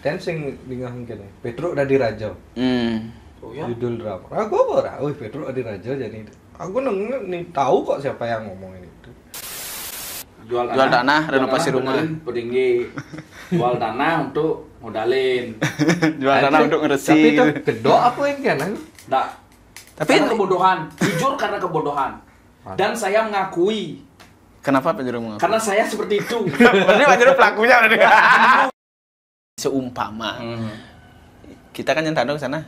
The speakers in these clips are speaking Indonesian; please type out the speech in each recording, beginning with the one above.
Dan sing dingah kene. Petruk Dadi Raja. Oh ya. Judul drama. Aku apa ora? Oh, Petruk Dadi Raja jadi. Aku nih tahu kok siapa yang ngomongin itu. Jual tanah, renovasi rumah. Peninggi. Jual tanah untuk modalin. Jual tanah untuk ngeresi. Tapi itu kedok apa yang kena? Enggak. Tapi karena kebodohan. Jujur karena kebodohan. Dan saya mengakui. Kenapa Pak Jero mengakui? Karena saya seperti itu. Berarti Pak Jero pelakunya berarti. Seumpama kita kan nyentano ke sana.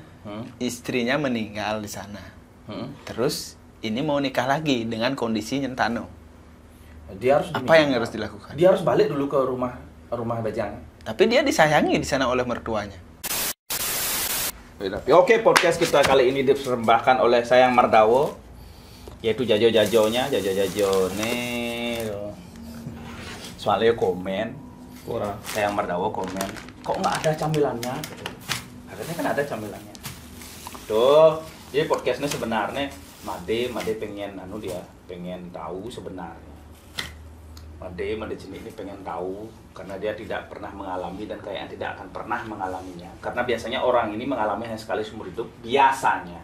Istrinya meninggal di sana. Terus ini mau nikah lagi dengan kondisi nyentano. Dia harus apa yang harus dilakukan? Dia harus balik dulu ke rumah Bajang. Tapi dia disayangi di sana oleh mertuanya. Oke, podcast kita kali ini dipersembahkan oleh Sayang Mardawo, yaitu jajo-jajonya, jajo-jajo nih. Soalnya komen, Sayang Mardawo komen, kok nggak ada camilannya? Akhirnya kan ada camilannya. Tuh, jadi podcastnya sebenarnya Made pengen pengen tahu sebenarnya. Made sini ini pengen tahu karena dia tidak pernah mengalami dan kayaknya tidak akan pernah mengalaminya. Karena biasanya orang ini mengalami hanya sekali seumur hidup. Biasanya.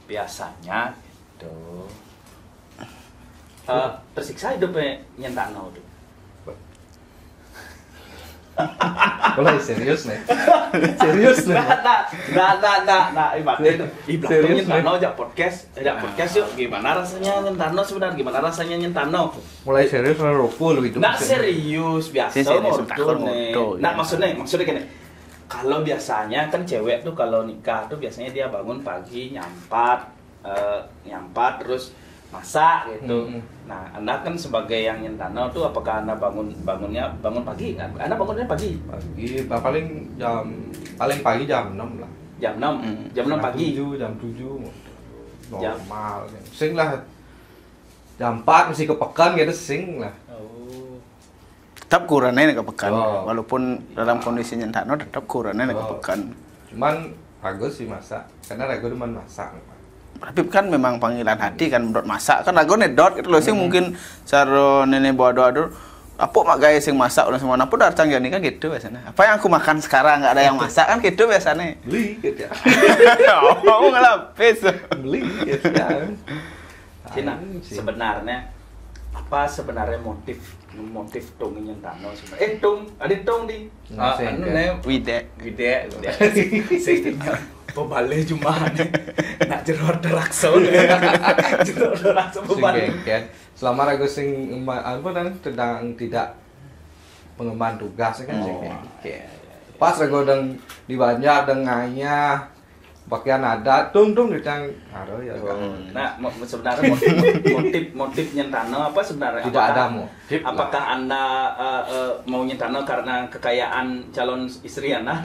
Biasanya itu tersiksa hidupnya nyentano tuh. Mulai serius nih. Serius nih. Nah, ibaratnya nyentano aja podcast yuk. Gimana rasanya nyentano sebenarnya? Gimana rasanya nyentano? Mulai serius ngerokok lu itu. Nggak serius, biasa moto. Nah, maksudnya gini. Kalau biasanya kan cewek tuh kalau nikah tuh biasanya dia bangun pagi nyampat terus masak gitu. Nah, Anda kan sebagai yang nyentano tuh apakah Anda bangun pagi? Anda bangunnya pagi? Pagi, paling pagi jam 6 lah. Jam 6 pagi. Jam 7 normal. Sing lah. Jam 4 mesti kepekan gitu sing lah. Oh. Tetap kurangnya kepekan. Walaupun dalam kondisi nyentano tetap kurangnya kepekan. Cuman ragu sih masak. Karena ragu demen masak. Tapi kan memang panggilan hati kan menurut masak kan ragu nedot gitu loh sih mungkin cara nenek bawa doa apa mak gaya sing masak udah semua apa udah canggih kan gitu biasanya apa yang aku makan sekarang nggak ada yang masak kan gitu biasanya beli gitu ya. Oh ngelapis beli gitu ya. Cina sebenarnya apa sebenarnya motif tung nyentano sebenarnya ada tung di wide pebalik cuma nak jerot raksa pebalik selama ragu sing apa dan tidak pengemban tugas kan pas ragu dan di banyak dengannya pakaian adat tung ditang aduh ya nah sebenarnya motif nyentano apa sebenarnya tidak ada motif apakah Anda mau nyentano karena kekayaan calon istri Anda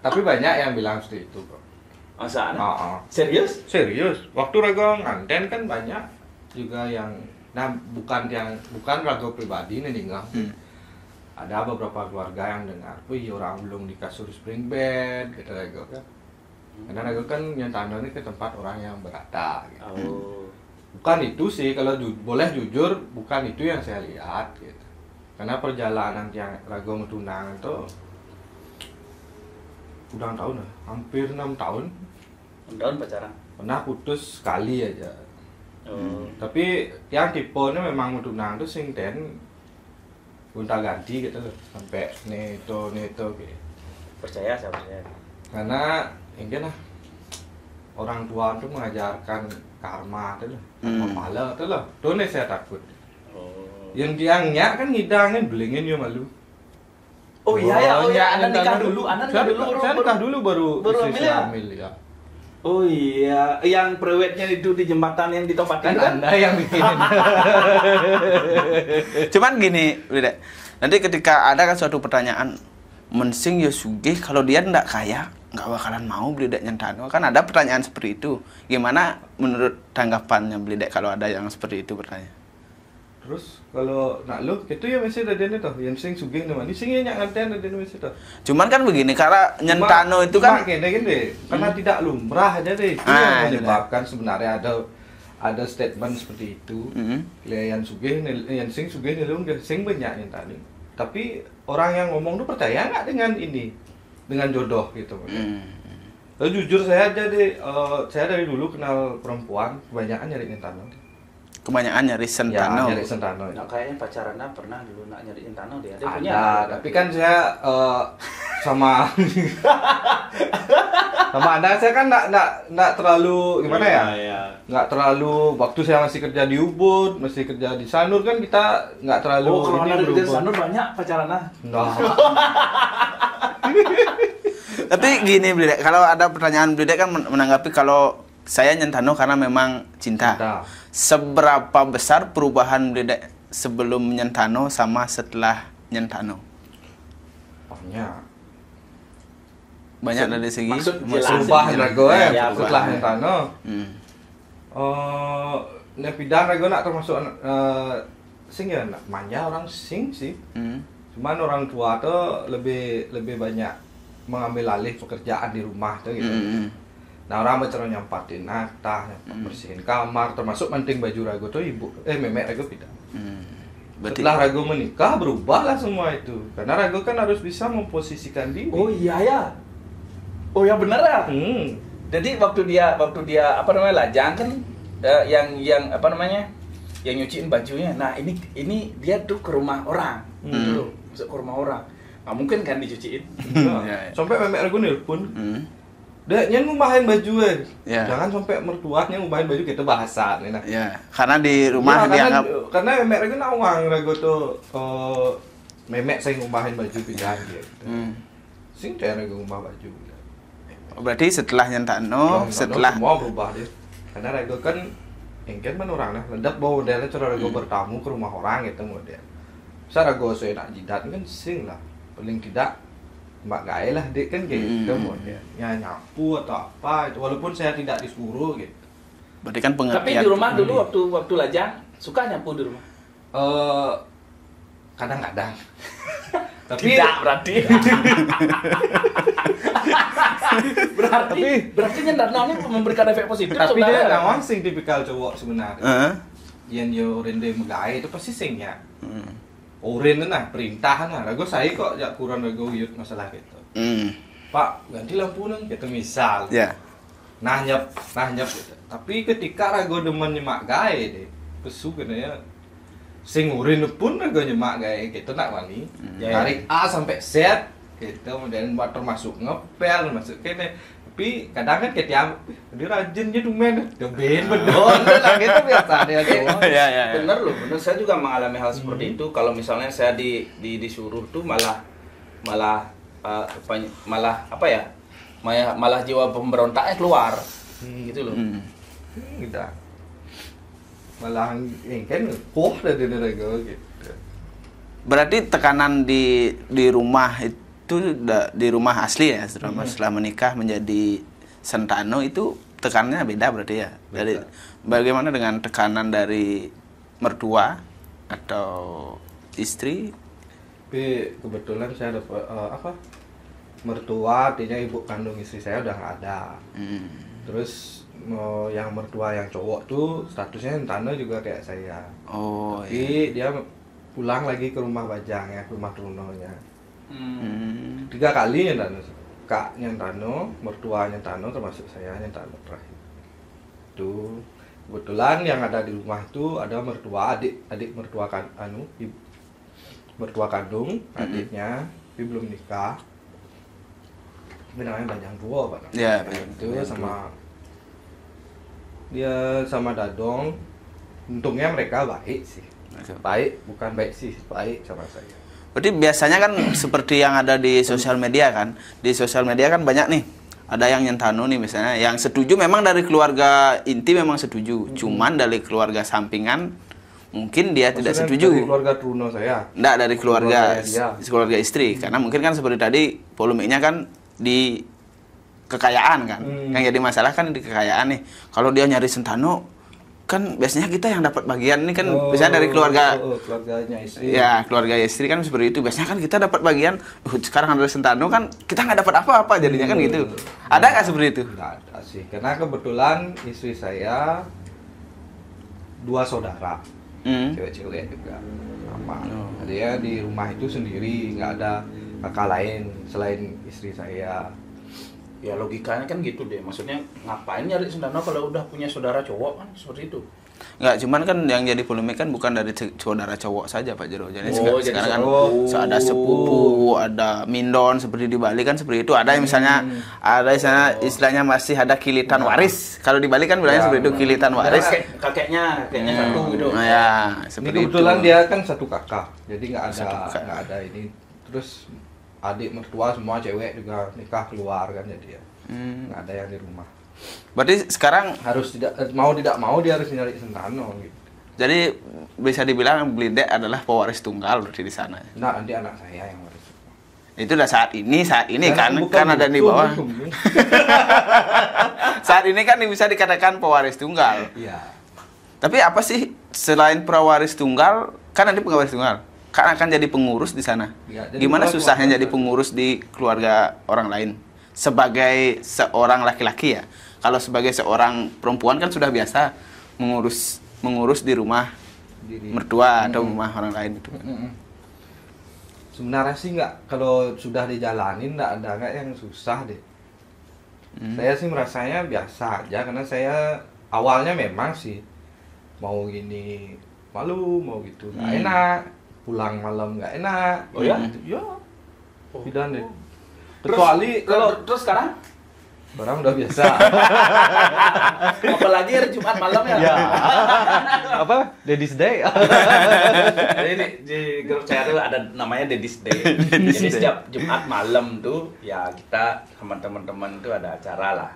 tapi banyak yang bilang seperti itu bro. Masa serius waktu ragu nganten kan banyak juga yang bukan ragu pribadi nih tinggal ada beberapa keluarga yang dengar wih orang belum di kasur spring bed gitu ragu kan karena ragu kan nyentano ini ke tempat orang yang berada gitu. Bukan itu sih kalau boleh jujur bukan itu yang saya lihat gitu. Karena perjalanan yang ragu tunangan tuh udah tahun lah hampir 6 tahun pacaran pernah putus sekali aja. Tapi yang tipenya memang tunangan tuh sing ten gonta ganti gitu sampai neto gitu. Saya percaya karena mungkin lah orang tua tuh mengajarkan karma tuh pahala tuh loh tuh nih saya takut yang tiangnya kan ngidangin belingin yo malu Anda nikah dulu saya nikah dulu baru hamil ya. Oh iya, yang prewednya itu di jembatan yang ditompatin kan? Anda yang bikinin. Cuman gini, Lida. Nanti ketika ada kan suatu pertanyaan, mensing ya sugih kalau dia ndak kaya, nggak bakalan mau beli dek nyentano. Kan ada pertanyaan seperti itu. Gimana menurut tanggapannya beli dek kalau ada yang seperti itu bertanya? Terus kalau nak lu itu ya masih ada tuh yang sing sugih nama ini singnya nyak nganten ada masih tuh. Cuman kan begini karena nyentano itu kan gini karena tidak lumrah aja deh. Itu yang menyebabkan sebenarnya ada statement seperti itu. Yang sugih yang sing sugih nih lu sing banyak nyentano. tapi orang yang ngomong tuh percaya nggak dengan ini, dengan jodoh gitu. Tapi jujur saya saya dari dulu kenal perempuan kebanyakan nyari Sentano. Kebanyakan nyari Sentano. Ya, nyari Sentano. Nah, kayaknya pacarannya pernah dulu nak nyariin Tano dia. Dia punya. Ada, tapi kan saya sama sama Anda saya kan nggak terlalu gimana ya? Nggak terlalu waktu saya masih kerja di Ubud, masih kerja di Sanur kan kita nggak terlalu kalau ini ada kerja berhubung. Sanur banyak pacarannya. Nah, Tapi gini Blidek, kalau ada pertanyaan Blidek kan menanggapi kalau saya Nyentano karena memang cinta. Cinta. Seberapa besar perubahan Blidek sebelum Nyentano sama setelah Nyentano? Banyak dari segi Maksud jelas. perubahan rago Ya, setelah perubahan. Nyentano. Nepidang rago nak termasuk sing ya nak manja orang sing sih. Cuman orang tua tuh lebih banyak mengambil alih pekerjaan di rumah tuh gitu. Nah orang macam nyampatin natah, bersihin kamar, termasuk manting baju rago tuh memek rago pindah. Berarti Setelah rago menikah berubahlah semua itu, karena rago kan harus bisa memposisikan diri. Oh iya ya. Oh yang benar ya. Jadi waktu dia apa namanya lajang kan yang apa namanya yang nyuciin bajunya. Nah ini dia tuh ke rumah orang dulu, masuk ke rumah orang. Nggak mungkin kan dicuciin. Ya. Sampai memek rago nelpon. Dia ngumahin baju Ya. Jangan sampai mertuanya ngumahin baju kita bahasa nih nah. ya, karena di rumah Ya, dianggap karena memek rago nawang rago tuh memek saya ngumahin baju pindahan gitu. Sing dia rago ngumah baju. berarti setelah Nyentano, setelah semua berubah dia. Karena rago kan engken man orang nah, ledap bawa modelnya cara rago bertamu ke rumah orang gitu model. Saya rago saya nak jidat kan sing lah. Paling tidak mbak gaya lah dek kan gitu model. Ya nyapu atau apa itu walaupun saya tidak disuruh gitu. berarti kan Tapi pengertian. di rumah dulu waktu lajang suka nyapu di rumah. Kadang-kadang. Tapi Tidak berarti. berarti Nyentano ini memberikan efek positif. tapi dia sebenarnya. nawang sing tipikal cowok sebenarnya. Yang yo rende megay itu pasti sing ya. Oren nah perintah nah. Rago saya kok jak kurang rago yut masalah gitu. Pak ganti lampu nang gitu misal. Ya. Nyap gitu. Tapi ketika rago demen nyemak gae deh. Pesu kena ya. Sing urin pun rago nyemak gae gitu nak wani. Tarik A sampai Z gitu kemudian buat termasuk ngepel masuk kene. Tapi kadang kan ketiap dia rajinnya dumen deben bedon lah gitu biasa dia cowok. Ya. Bener loh, bener. Saya juga mengalami hal seperti itu. Kalau misalnya saya disuruh tuh malah apa ya? Malah jiwa pemberontaknya keluar. Gitu loh. Gitu. Malah kan koh dari rago gitu. Berarti tekanan di rumah itu di rumah asli ya, setelah menikah menjadi Sentano itu tekanannya beda berarti ya. Dari bagaimana dengan tekanan dari mertua atau istri? Tapi kebetulan saya dapat mertua artinya ibu kandung istri saya udah nggak ada. Terus yang mertua yang cowok tuh statusnya Sentano juga kayak saya. Tapi dia pulang lagi ke rumah Bajang ya, ke rumah Trunonya. 3 kali Nyentano, kak Nyentano, mertua Nyentano termasuk saya Nyentano terakhir. Itu kebetulan yang ada di rumah itu ada mertua adik mertua mertua kandung adiknya, tapi belum nikah. Tapi namanya Bajang Dua Pak. Ya, Itu sama dia sama Dadong. Untungnya mereka baik sih. Baik, bukan baik sih, baik sama saya. Berarti biasanya kan seperti yang ada di sosial media kan. Di sosial media kan banyak nih. Ada yang Nyentano nih misalnya, yang setuju memang dari keluarga inti memang setuju. Cuman dari keluarga sampingan mungkin dia tidak setuju. Dari keluarga Truno saya. Enggak, dari keluarga Keluarga istri. Karena mungkin kan seperti tadi polemiknya kan di kekayaan kan. Yang jadi masalah kan di kekayaan nih. Kalau dia nyari Sentano kan biasanya kita yang dapat bagian ini kan biasanya dari keluarga keluarganya istri. ya, keluarga istri kan seperti itu. Biasanya kan kita dapat bagian sekarang ada Sentano kan kita nggak dapat apa-apa jadinya kan gitu. Ada nggak seperti itu? Nggak ada sih, karena kebetulan istri saya 2 saudara. cewek-cewek juga sama. Dia di rumah itu sendiri, nggak ada kakak lain selain istri saya. Ya logikanya kan gitu deh. Maksudnya ngapain nyari Sendano kalau udah punya saudara cowok kan seperti itu. Enggak, cuman kan yang jadi polemik kan bukan dari saudara cowok saja Pak Jero. Jadi jadi sekarang kan ada sepupu, ada mindon seperti di Bali kan seperti itu. Ada yang misalnya istilahnya masih ada kilitan waris. Kalau di Bali kan bilangnya seperti itu, kilitan waris. Kakeknya satu gitu. Nah, ya, Ini seperti kebetulan itu. dia kan satu kakak, jadi nggak ada ini. Terus adik mertua semua cewek juga nikah keluar kan, jadi ya nggak ada yang di rumah. Berarti sekarang Harus tidak mau dia harus nyari Sendano gitu. jadi bisa dibilang Blidek adalah pewaris tunggal berarti di sana. Nah, nanti anak saya yang waris. Itu udah saat ini Dan kan ada di itu, bawah. bukan. Saat ini kan bisa dikatakan pewaris tunggal. Iya. Tapi apa sih selain pewaris tunggal, kan nanti pewaris tunggal kan akan jadi pengurus di sana. Ya, jadi Gimana kalau susahnya keluarga jadi pengurus di keluarga orang lain sebagai seorang laki-laki ya? Kalau sebagai seorang perempuan kan sudah biasa mengurus di rumah mertua atau rumah orang lain itu. Sebenarnya sih nggak, kalau sudah dijalanin nggak yang susah deh. Saya sih merasanya biasa aja, karena saya awalnya memang sih mau gini malu, mau gitu nggak enak, pulang malam nggak enak. Oh ya? Ya, tidak deh. Terus Kecuali kalau terus sekarang orang udah biasa. apalagi hari Jumat malam ya. Ya. Apa? Daddy's Day. Jadi di grup saya tuh ada namanya Daddy's Day. Jadi setiap Jumat malam tuh ya kita sama teman-teman tuh ada acara lah.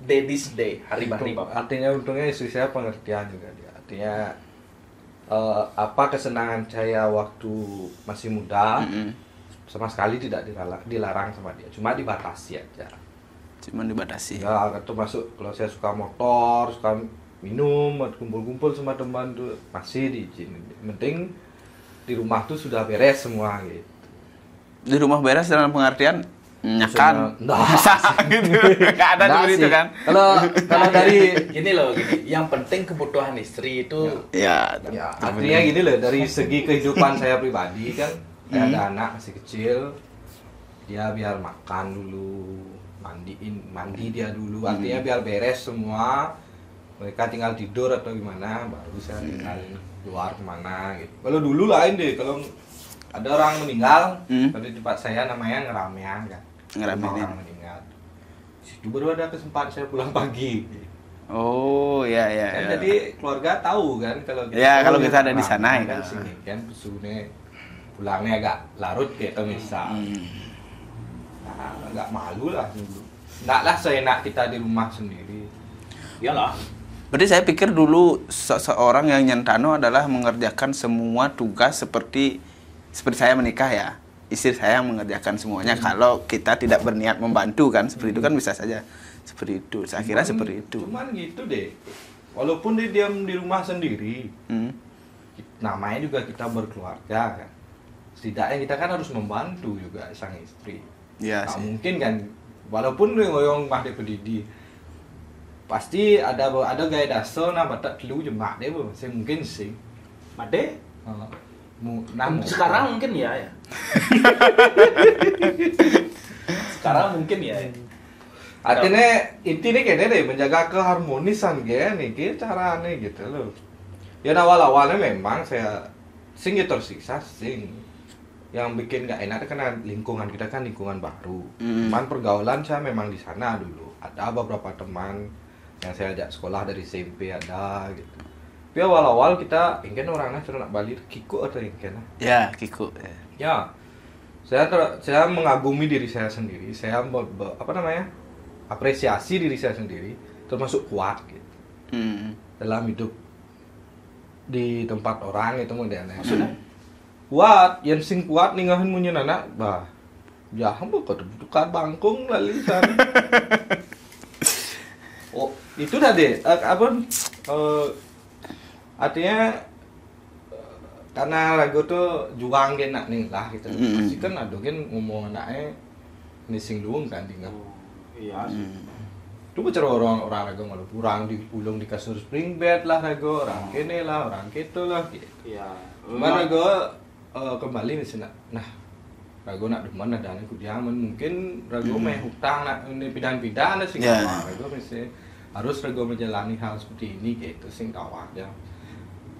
Daddy's Day, hari bahari bapak. Artinya untungnya istri saya pengertian juga dia. Artinya apa kesenangan saya waktu masih muda sama sekali tidak dilarang sama dia, cuma dibatasi aja. Cuma dibatasi. Ya, termasuk kalau saya suka motor, suka minum, kumpul-kumpul sama teman tuh masih diizinin. Penting di rumah tuh sudah beres semua gitu. Di rumah beres dalam pengertian nyakan. Gitu. Nggak ada seperti itu kan? Kalau dari Gini loh, gini. Yang penting kebutuhan istri itu Ya, ya, artinya gini loh, dari segi kehidupan saya pribadi kan, saya ada anak masih kecil, dia biar makan dulu, mandi dia dulu, artinya biar beres semua, mereka tinggal tidur atau gimana, baru saya tinggalin keluar kemana gitu. Kalau dulu lain deh, kalau ada orang meninggal, kalau di tempat saya namanya ngeramean kan, Ngeramein. orang meninggal, situ baru ada kesempatan saya pulang pagi. Oh, ya. Kan jadi keluarga tahu kan kalau Ya, kalau kita ada di sana, kan ya. sini kan pesune pulangnya agak larut kayak misal. Nah, nggak malu lah dulu. Nggak lah seenak kita di rumah sendiri. iyalah. Berarti saya pikir dulu seorang yang nyentano adalah mengerjakan semua tugas seperti saya menikah ya. Istri saya yang mengerjakan semuanya. Kalau kita tidak berniat membantu kan, seperti itu kan bisa saja. Seperti itu. Saya kira seperti itu. Cuman gitu deh. Walaupun dia diam di rumah sendiri, namanya juga kita berkeluarga kan. Setidaknya kita kan harus membantu juga sang istri. Iya Nggak sih. mungkin kan, walaupun yang mahde pedidi, pasti ada gaya dasar nah batak telu jemak deh bu, saya mungkin sih. Made? Sekarang Sekarang mungkin ya. Sekarang mungkin ya. artinya intinya kayaknya deh menjaga keharmonisan gini, cara nih gitu loh. Ya awal-awalnya memang saya sing tersiksa sing. Yang bikin nggak enak karena lingkungan kita kan lingkungan baru. Cuman pergaulan saya memang di sana dulu. Ada beberapa teman yang saya ajak sekolah dari SMP ada gitu. Tapi awal-awal kita ingin orangnya sudah nak balik Kiko atau ingin Ya, Kiko. ya. Saya mengagumi diri saya sendiri. Saya apresiasi diri saya sendiri, termasuk kuat gitu. Dalam hidup di tempat orang itu modalnya. Maksudnya kuat, yang sing kuat ningahin munyin anak, bah, ya hamba kau tukar bangkung lali sana. Oh, itu tadi artinya karena lagu tuh juang genak nih lah gitu. Pasti kan ada kan ngomong anaknya ini sing luang kan tinggal. Iya. Itu bicara orang rago malu kurang digulung di kasur spring bed lah rago, orang kene lah, orang keto lah gitu. Iya. Cuman rago kembali misalnya, nah rago nak demen ada nih kudiaman mungkin rago meh hutang nak ini pidan-pidan sih Yeah. rago misalnya harus rago menjalani hal seperti ini gitu sing kawah ya.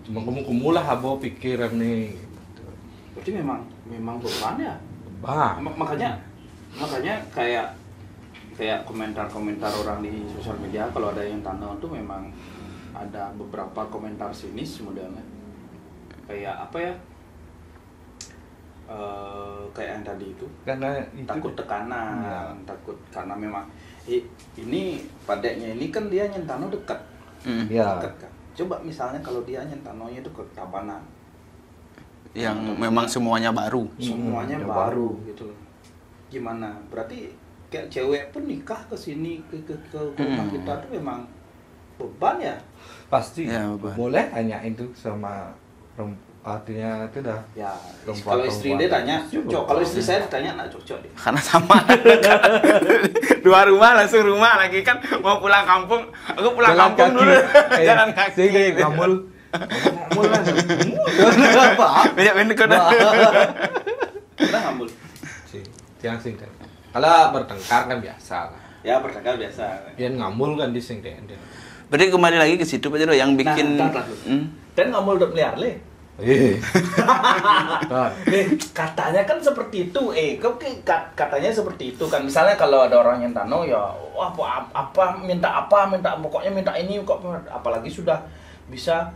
Cuma kamu lah abo pikiran nih gitu. Berarti memang beban ya. Bah, Makanya kayak komentar-komentar orang di sosial media kalau ada yang tanah tuh memang ada beberapa komentar sinis modelnya. Kayak apa ya? Kayak yang tadi itu karena itu takut tekanan, Ya. takut karena memang ini padeknya ini kan dia nyentano dekat, ya dekat kan. Coba misalnya kalau dia nyentanonya itu ke Tabanan, yang memang semuanya baru. semuanya yang baru gitu loh. Gimana? Berarti kayak cewek pun nikah ke sini ke rumah kita tuh memang beban ya. pasti Ya, beban. boleh tanya itu sama artinya itu dah Ya, Perempuan- kalau istri dia tanya cocok, kalau istri saya ditanya nak cocok deh. Karena sama. Dua rumah langsung rumah lagi kan mau pulang kampung. Aku pulang Jalan kampung kaki. dulu. Jalan Sing kaki. kayak ngamul lah apa Banyak bener kau dah. Udah ngambul. sih yang sing teh. Kalau bertengkar kan biasa lah Ya bertengkar biasa. dia ngamul kan di sing teh Berarti kembali lagi ke situ Pak Jero yang bikin Nah, ntar. Kan ngambul udah pelihara le. Nih, katanya kan seperti itu. Katanya seperti itu kan. Misalnya kalau ada orang yang tano ya, wah, apa minta pokoknya minta ini kok, apalagi sudah bisa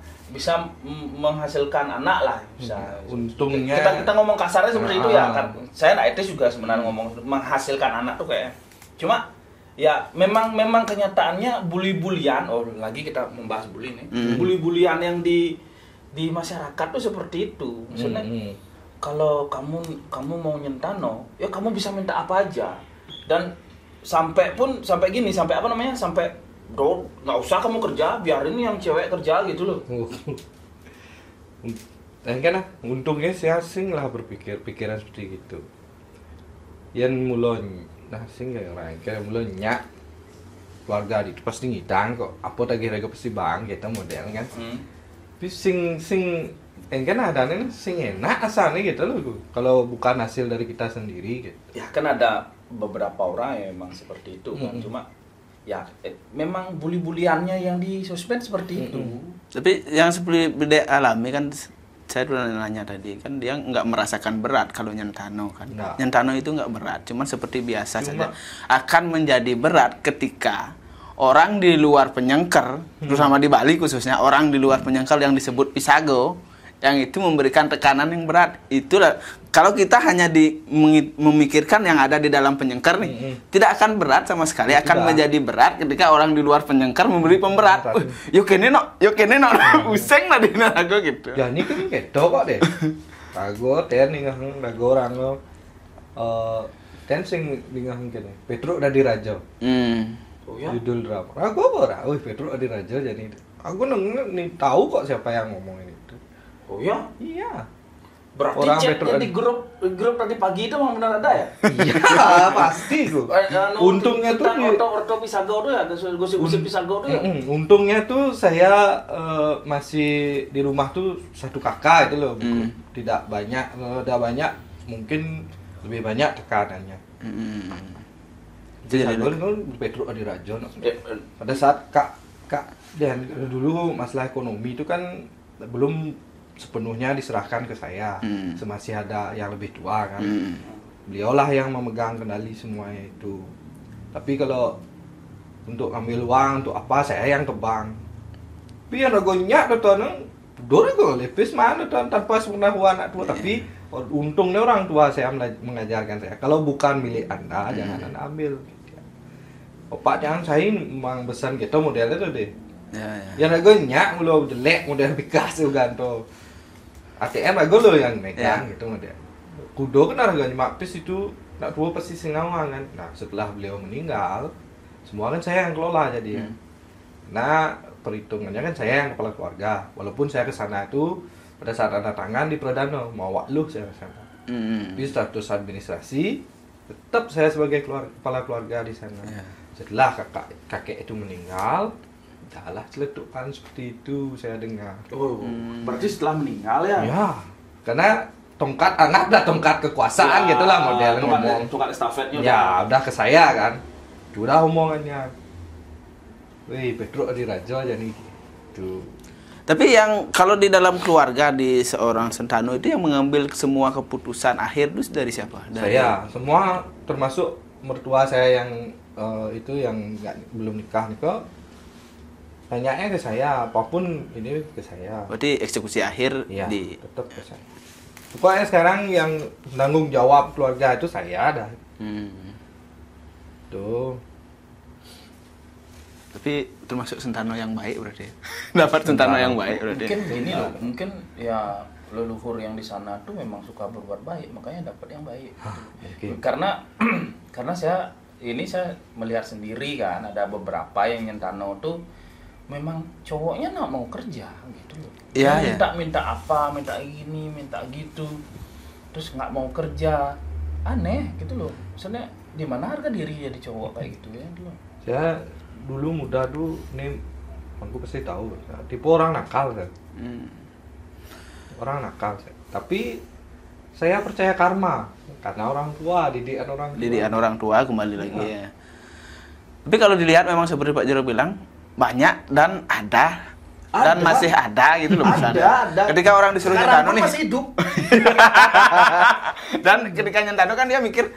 menghasilkan anak lah, bisa. Untungnya Kita ngomong kasarnya seperti itu ya kan. Saya nak etis juga sebenarnya ngomong menghasilkan anak tuh kayak. Cuma ya memang kenyataannya bully-bulian. Oh, lagi kita membahas bully nih. Bully-bulian yang di masyarakat tuh seperti itu. Maksudnya kalau kamu mau nyentano, ya kamu bisa minta apa aja. Dan sampai apa namanya? Sampai nggak usah kamu kerja, biarin yang cewek kerja gitu loh. kan untungnya si asing lah pikiran seperti gitu yang mulon nah sing kayak orang kayak mulon nyak keluarga itu pasti ngidang kok apa tadi mereka pasti bang kita model kan tapi sing kan ada nih sing enak asalnya gitu loh kalau bukan hasil dari kita sendiri gitu. Ya kan ada beberapa orang yang memang seperti itu kan. Cuma ya memang bully-buliannya yang di sosmed seperti itu. Tapi yang seperti beda alami kan saya pernah nanya tadi kan dia nggak merasakan berat kalau nyentano kan. Nah. Nyentano itu nggak berat, cuman seperti biasa saja. Akan menjadi berat ketika orang di luar penyengker, terutama di Bali khususnya orang di luar penyengker yang disebut pisago, yang itu memberikan tekanan yang berat. Itulah kalau kita hanya memikirkan yang ada di dalam penyengker nih, tidak akan berat sama sekali. Akan menjadi berat ketika orang di luar penyengker memberi pemberat. Yuk kene no, useng lah dina aku gitu. Ya ini kan kedo kok deh. Rago ten ningang rago orang lo. Ten sing ningang kene. Petruk dari Raja. Oh ya. Judul drama. Rago apa ora? Oh, Petruk dari Raja jadi. Aku nih tahu kok siapa yang ngomongin itu. Oh ya. Iya. Berarti Orang chatnya Metro- di grup tadi pagi itu memang benar ada ya? Iya, pasti tuh. Untungnya tuh di- orto pisago tuh ya, gosip pisago tuh ya. Untungnya tuh saya masih di rumah tuh satu kakak itu loh, tidak banyak, mungkin lebih banyak tekanannya. Jadi Jadi kan Petruk Adi Rajo. Pada saat kak dan dulu masalah ekonomi itu kan belum sepenuhnya diserahkan ke saya, masih ada yang lebih tua kan. Beliaulah yang memegang kendali semuanya itu. Tapi kalau untuk ambil uang untuk apa saya yang ke bank. Tapi yang ragonya tuh dorong lepis mana tuh tanpa sepengetahuan anak tua. Tapi untungnya orang tua saya mengajarkan saya kalau bukan milik anda jangan anda ambil. Opak jangan saya memang besan gitu modelnya tuh deh. Yang ragonya mulu jelek model Picasso ganto. ATM rago lo yang megang gitu model. Kudo kan harganya mapis itu nak tua pasti singawang kan. Nah setelah beliau meninggal semua kan saya yang kelola jadi ya. Nah perhitungannya kan saya yang kepala keluarga. Walaupun saya kesana itu pada saat tanda tangan di Prodano mau waklu saya kesana. Di status administrasi tetap saya sebagai kepala keluarga di sana. Ya. Setelah kakek itu meninggal, udahlah celetukan seperti itu saya dengar. Oh, berarti setelah meninggal ya? Ya, karena tongkat anaklah tongkat kekuasaan Ya, gitulah model ngomong. tongkat estafetnya Ya, udah ke saya kan. Udah omongannya. Wih, Petruk di Raja aja nih. Gitu. Tapi yang kalau di dalam keluarga di seorang Sentano itu yang mengambil semua keputusan akhir itu dari siapa? Dari Saya, semua termasuk mertua saya yang itu yang belum nikah tanyanya ke saya, apapun ini ke saya. Berarti eksekusi akhir Iya, di tetap ke saya. Pokoknya sekarang yang tanggung jawab keluarga itu saya dah. Tuh. Tapi termasuk Sentano yang baik berarti. Dapat Sentano yang baik berarti. Mungkin gini loh, mungkin ya leluhur yang di sana tuh memang suka berbuat baik, makanya dapat yang baik. Mungkin. Karena saya melihat sendiri kan, ada beberapa yang Nyentano tuh memang cowoknya nggak mau kerja gitu loh. Iya, Dia minta apa, minta ini, minta gitu, terus nggak mau kerja, aneh gitu loh. Maksudnya di mana harga diri jadi cowok kayak gitu ya dulu. Saya dulu muda tuh, nih aku pasti tahu, tipe orang nakal kan. Orang nakal saya. Tapi saya percaya karma karena orang tua, didikan orang tua. Didikan orang tua kembali lagi ya. Tapi kalau dilihat memang seperti Pak Jero bilang banyak dan ada. Dan masih ada gitu loh misalnya. Ada. Ketika orang disuruh Sekarang Nyentano pun nih. masih hidup. Dan ketika Nyentano kan dia mikir,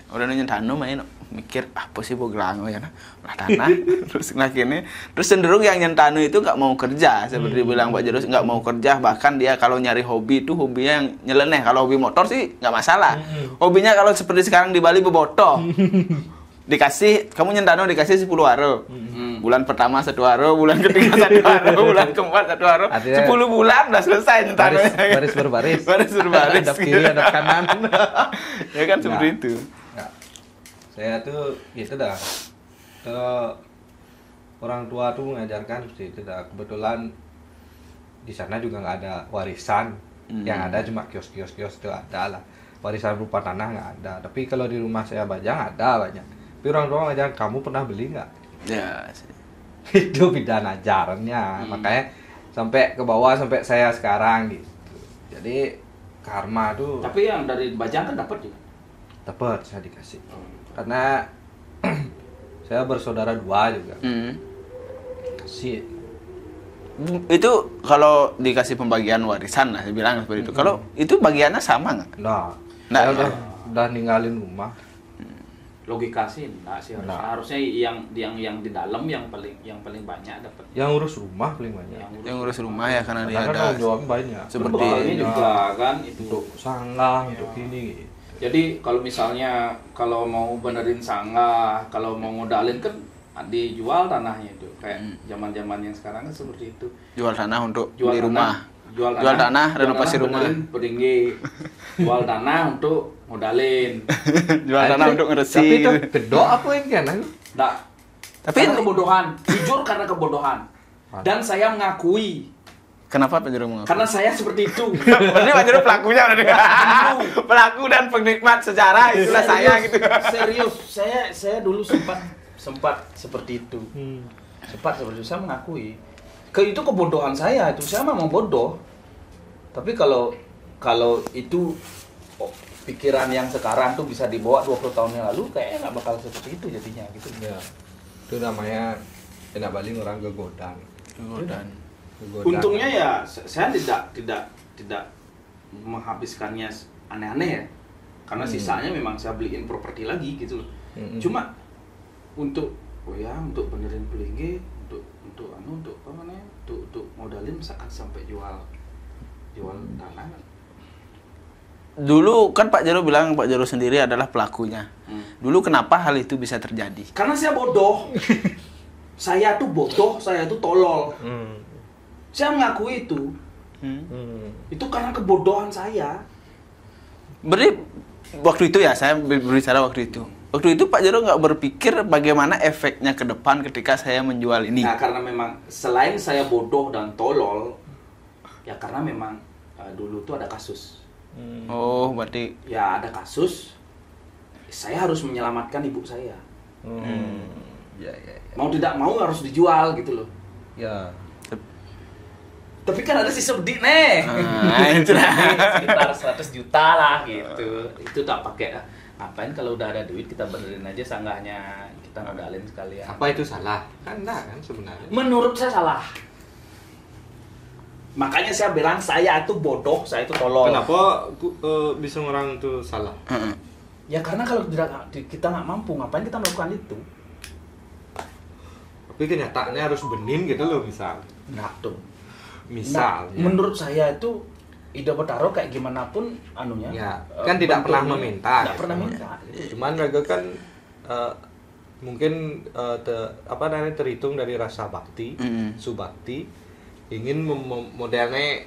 udah Nyentano main mikir apa sih bogelang ya nah tanah terus gini terus cenderung yang Nyentano itu nggak mau kerja seperti bilang Pak Jero nggak mau kerja, bahkan dia kalau nyari hobi itu hobinya yang nyeleneh. Kalau hobi motor sih nggak masalah, hobinya kalau seperti sekarang di Bali bebotoh dikasih kamu Nyentano dikasih 10 waro. Bulan pertama 1 waro, bulan ketiga 1 waro, bulan keempat 1 waro. 10 bulan udah selesai Nyentano. Baris berbaris. Baris berbaris. Hadap kiri, hadap kanan. Ya kan seperti itu. Nggak. Saya tuh gitu dah. Orang tua tuh mengajarkan seperti itu dah. Kebetulan di sana juga nggak ada warisan. Yang ada cuma kios-kios itu ada lah. Warisan berupa tanah nggak ada. Tapi kalau di rumah saya Bajang ada banyak. Tapi orang tua ngajarin, kamu pernah beli nggak? Ya. Itu bidang ajarannya. Makanya sampai ke bawah sampai saya sekarang gitu. Jadi karma tuh Tapi yang dari Bajang kan dapat juga. dapat saya dikasih. Karena saya bersaudara 2 juga. Kasih. Itu kalau dikasih pembagian warisan lah, saya bilang seperti itu. Kalau itu bagiannya sama nggak? Nah, Nah, saya udah ninggalin rumah. Logika sih enggak sih harusnya yang di dalam yang paling banyak dapat. Yang urus rumah paling banyak. Yang ngurus rumah ya karena dia Karena ada tanggung jawabnya banyak. seperti Bekalnya juga kan itu. Untuk sanggah, untuk ini. Jadi kalau misalnya kalau mau benerin sanggah, kalau mau modalin kan dijual tanahnya itu. Kayak zaman-zaman yang sekarang kan seperti itu. jual tanah untuk Jual beli tanah, rumah. Jual tanah, renovasi rumah. benerin peninggi. Jual tanah untuk modalin. Jual tanah untuk Tapi ngeresik. itu kedok apa yang kan? Nah, Tapi karena kebodohan, jujur karena kebodohan. Dan saya mengakui kenapa Pak Jero mengaku? karena saya seperti itu. Berarti Pak Jero pelakunya berarti. Pelaku dan penikmat sejarah itulah saya gitu. Serius, saya dulu sempat seperti itu. Sempat seperti itu, saya mengakui. Itu kebodohan saya, itu saya memang bodoh. Tapi kalau itu pikiran yang sekarang tuh bisa dibawa 20 tahun yang lalu, kayaknya nggak bakal seperti itu jadinya gitu. Ya. Itu namanya enak balik orang gegodang. Godaan. Untungnya ya saya tidak menghabiskannya aneh-aneh ya. Karena sisanya memang saya beliin properti lagi gitu loh. Cuma untuk benerin pelinge, untuk apa namanya? Untuk modalin misalkan sampai jual tanah. Dulu kan Pak Jero bilang Pak Jero sendiri adalah pelakunya. Dulu kenapa hal itu bisa terjadi? Karena saya bodoh. Saya tuh bodoh, saya tuh tolol. Saya mengakui itu. Itu karena kebodohan saya. Berarti waktu itu ya, saya berbicara waktu itu. Waktu itu Pak Jero nggak berpikir bagaimana efeknya ke depan ketika saya menjual ini. Nah, karena memang selain saya bodoh dan tolol, ya karena memang dulu tuh ada kasus. Oh, berarti Ya ada kasus. saya harus menyelamatkan ibu saya. Ya. Mau tidak mau harus dijual gitu loh. Ya. Tapi kan ada sisa bedik nih. Itu lah. Sekitar 100 juta lah gitu. Itu tak pakai. Ngapain kalau udah ada duit kita benerin aja sanggahnya, kita modalin sekalian. Apa itu salah? Kan enggak kan sebenarnya. Menurut saya salah. Makanya saya bilang saya itu bodoh, saya itu tolol. Kenapa bisa orang itu salah? Ya karena kalau kita nggak mampu, ngapain kita melakukan itu? Tapi kenyataannya harus benin gitu loh misal. Nggak tuh. Misalnya. Nah, menurut saya itu ide Betaro kayak gimana pun anunya. Ya, kan tidak pernah bentuknya, meminta. Tidak gitu. pernah minta. Cuman mereka kan mungkin terhitung dari rasa bakti, subakti, ingin modelnya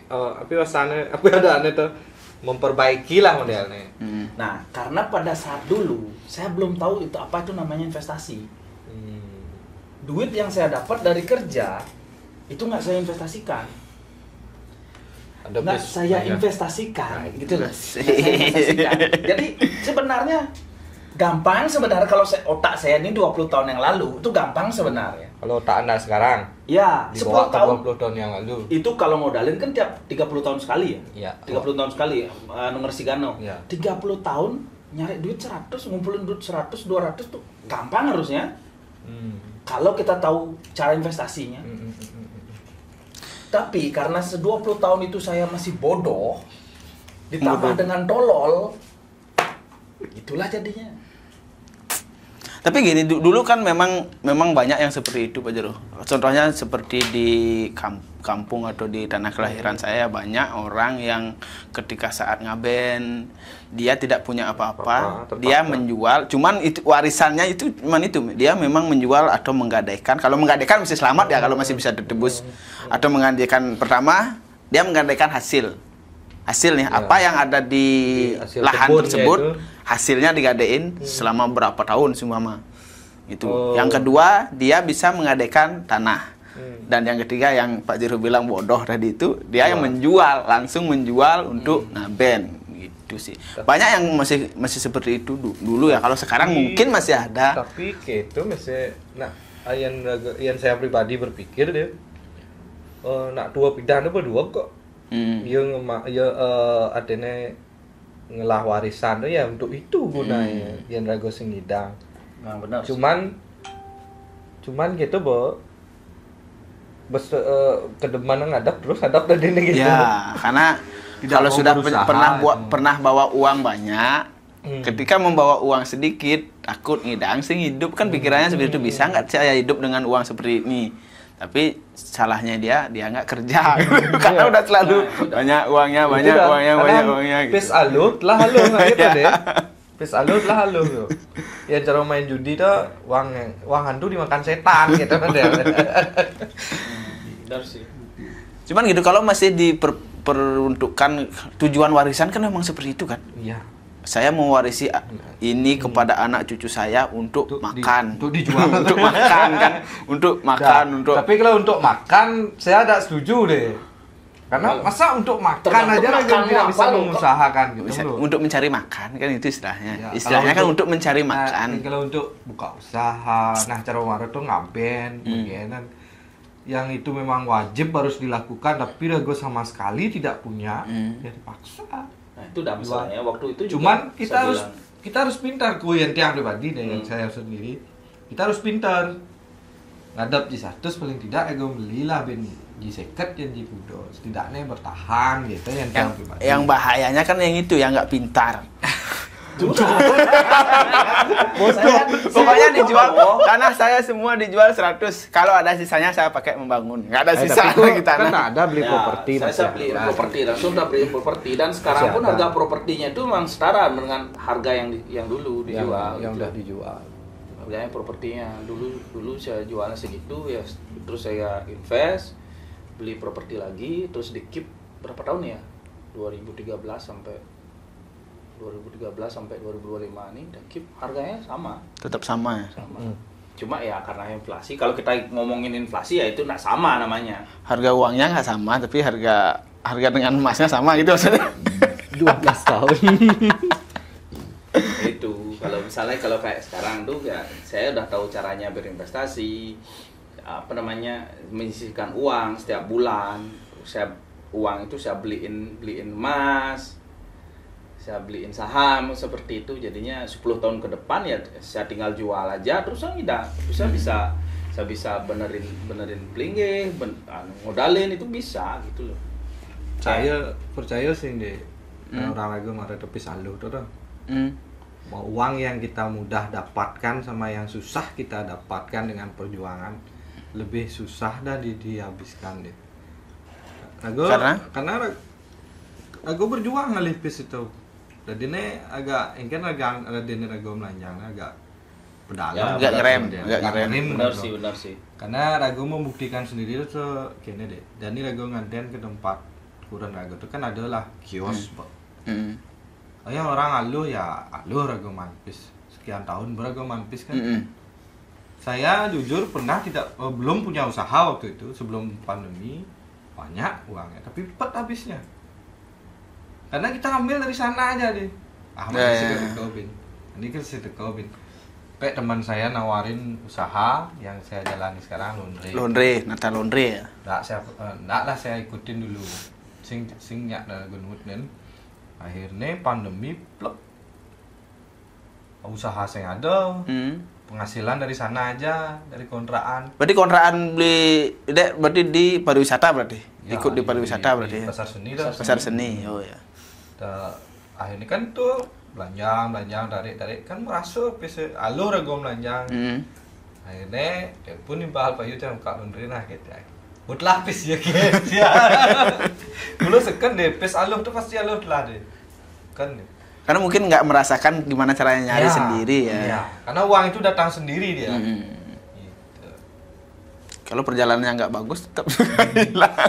memperbaiki lah modelnya. Nah, karena pada saat dulu saya belum tahu itu apa itu namanya investasi. Duit yang saya dapat dari kerja itu nggak saya investasikan. Nggak saya investasikan, gitu loh. Saya investasikan. Jadi sebenarnya gampang sebenarnya kalau otak saya ini 20 tahun yang lalu itu gampang sebenarnya. Kalau otak Anda sekarang, Ya, di 10 bawah tahun 20 tahun yang lalu. itu kalau modalin kan tiap 30 tahun sekali ya. Iya. 30 tahun sekali Nunger Sigano. Iya. 30 tahun nyari duit 100, ngumpulin duit 100, 200 tuh gampang harusnya. Kalau kita tahu cara investasinya. Tapi karena 20 tahun itu saya masih bodoh, ditambah dengan tolol, itulah jadinya. Tapi gini, dulu kan memang banyak yang seperti itu Pak Jero. Contohnya seperti di kampung atau di tanah kelahiran saya, banyak orang yang ketika saat ngaben dia tidak punya apa-apa, dia menjual, cuman itu warisannya itu cuman itu, dia memang menjual atau menggadaikan. Kalau menggadaikan masih selamat ya, kalau masih bisa ditebus. Atau menggadaikan pertama, dia menggadaikan hasilnya apa yang ada di lahan tersebut, hasilnya digadein selama berapa tahun semua itu. Yang kedua, dia bisa menggadaikan tanah. Dan yang ketiga yang Pak Jero bilang bodoh tadi itu, dia yang menjual, langsung menjual untuk ngaben gitu sih. Banyak yang masih seperti itu dulu ya. Kalau sekarang mungkin masih ada. Tapi itu masih yang saya pribadi berpikir dia nak dua pidana berdua kok. Adanya ngelah warisan tuh ya untuk itu gunanya yang rago sing ngidang. Nah, benar. Cuman gitu, Bo. Kedeman ngadap terus hadap dari ini gitu. Ya, karena kalau sudah pernah bawa uang banyak, ketika membawa uang sedikit, takut ngidang sing hidup kan pikirannya seperti itu, bisa nggak saya hidup dengan uang seperti ini? Tapi salahnya dia nggak kerja karena udah selalu banyak uangnya. Pes alut lah halu gitu deh. Pes alut lah halu. Ya cara main judi tuh uang hantu dimakan setan gitu kan deh. Benar sih. Cuman gitu, kalau masih diperuntukkan tujuan warisan kan memang seperti itu kan. Iya. Saya mewarisi ini kepada anak cucu saya untuk makan, untuk dijual, untuk makan kan, untuk makan, untuk. Tapi kalau untuk makan, saya tidak setuju deh. Karena masa untuk makan aja tidak bisa mengusahakan gitu loh. Untuk mencari makan kan itu istilahnya. Ya, istilahnya kan untuk mencari makan. Kalau untuk buka usaha, nah cara warat tuh ngaben, bagianan yang itu memang wajib harus dilakukan, tapi rago sama sekali tidak punya, ya dipaksa. Nah, itu udah masalahnya waktu itu juga. Cuman kita harus pintar, yang tiang pribadi deh, yang saya sendiri. Kita harus pintar. Ngadap di 100 paling tidak ego belilah ben di seket yang di pudo. Setidaknya bertahan gitu yang tiang pribadi. Yang bahayanya kan yang itu yang nggak pintar. Pokoknya dijual, tanah saya semua dijual 100. Kalau ada sisanya saya pakai membangun. Nggak ada sisa lagi tanah. Kan ada beli properti. Saya beli properti, langsung udah beli properti, dan sekarang pun harga propertinya itu memang setara dengan harga yang dulu dijual. Yang udah dijual. Harganya propertinya dulu saya jualnya segitu ya, terus saya invest, beli properti lagi, terus di keep berapa tahun ya? 2013 sampai 2025 ini dan keep harganya sama. Tetap sama ya. Sama. Cuma ya karena inflasi, kalau kita ngomongin inflasi ya itu nggak sama namanya. Harga uangnya nggak sama, tapi harga dengan emasnya sama gitu maksudnya. 12 tahun. Itu kalau misalnya kalau kayak sekarang tuh ya saya udah tahu caranya berinvestasi, menyisihkan uang setiap bulan. Uang itu saya beliin emas, saya beliin saham seperti itu. Jadinya 10 tahun ke depan ya saya tinggal jual aja terus saya bisa benerin pelinggih, modalin itu bisa gitu loh. Saya percaya sih deh orang lagi marah tapi saluh tuh. Mau uang yang kita mudah dapatkan sama yang susah kita dapatkan dengan perjuangan lebih susah dah dihabiskan deh. Karena aku berjuang ngelipis itu. Jadi ini agak melanjang agak pedalam, agak ngerem. Benar sih. Karena ragu membuktikan sendiri itu kayaknya deh. Dan ini ragu nganten ke tempat kurang ragu itu kan adalah kios, Pak. Orang aluh ragu manpis. Sekian tahun beragu manpis kan. Saya jujur pernah belum punya usaha waktu itu sebelum pandemi, banyak uangnya tapi cepet habisnya. Karena kita ambil dari sana aja deh. Ini kan setekobin. Kayak teman saya nawarin usaha yang saya jalani sekarang laundry, Nata Laundry ya. Nggak lah saya ikutin dulu. Sing nyak gunut nen. Akhirnya pandemi plek. Usaha saya ada. Penghasilan dari sana aja, dari kontrakan. Berarti di pariwisata berarti. Ya, ikut di pariwisata berarti. Pasar seni Pasar seni. Oh ya. Akhirnya kan tuh belanjang tarik kan merasa alur ragu belanjang. Akhirnya pun imbal payu jam buka laundry nah gitu. Buat lapis ya guys ya. Dulu sekan deh pes alur tuh pasti alur lah deh. Kan karena mungkin nggak merasakan gimana caranya nyari sendiri ya. Iya. Karena uang itu datang sendiri dia. Gitu. Kalau perjalanannya nggak bagus tetap hilang.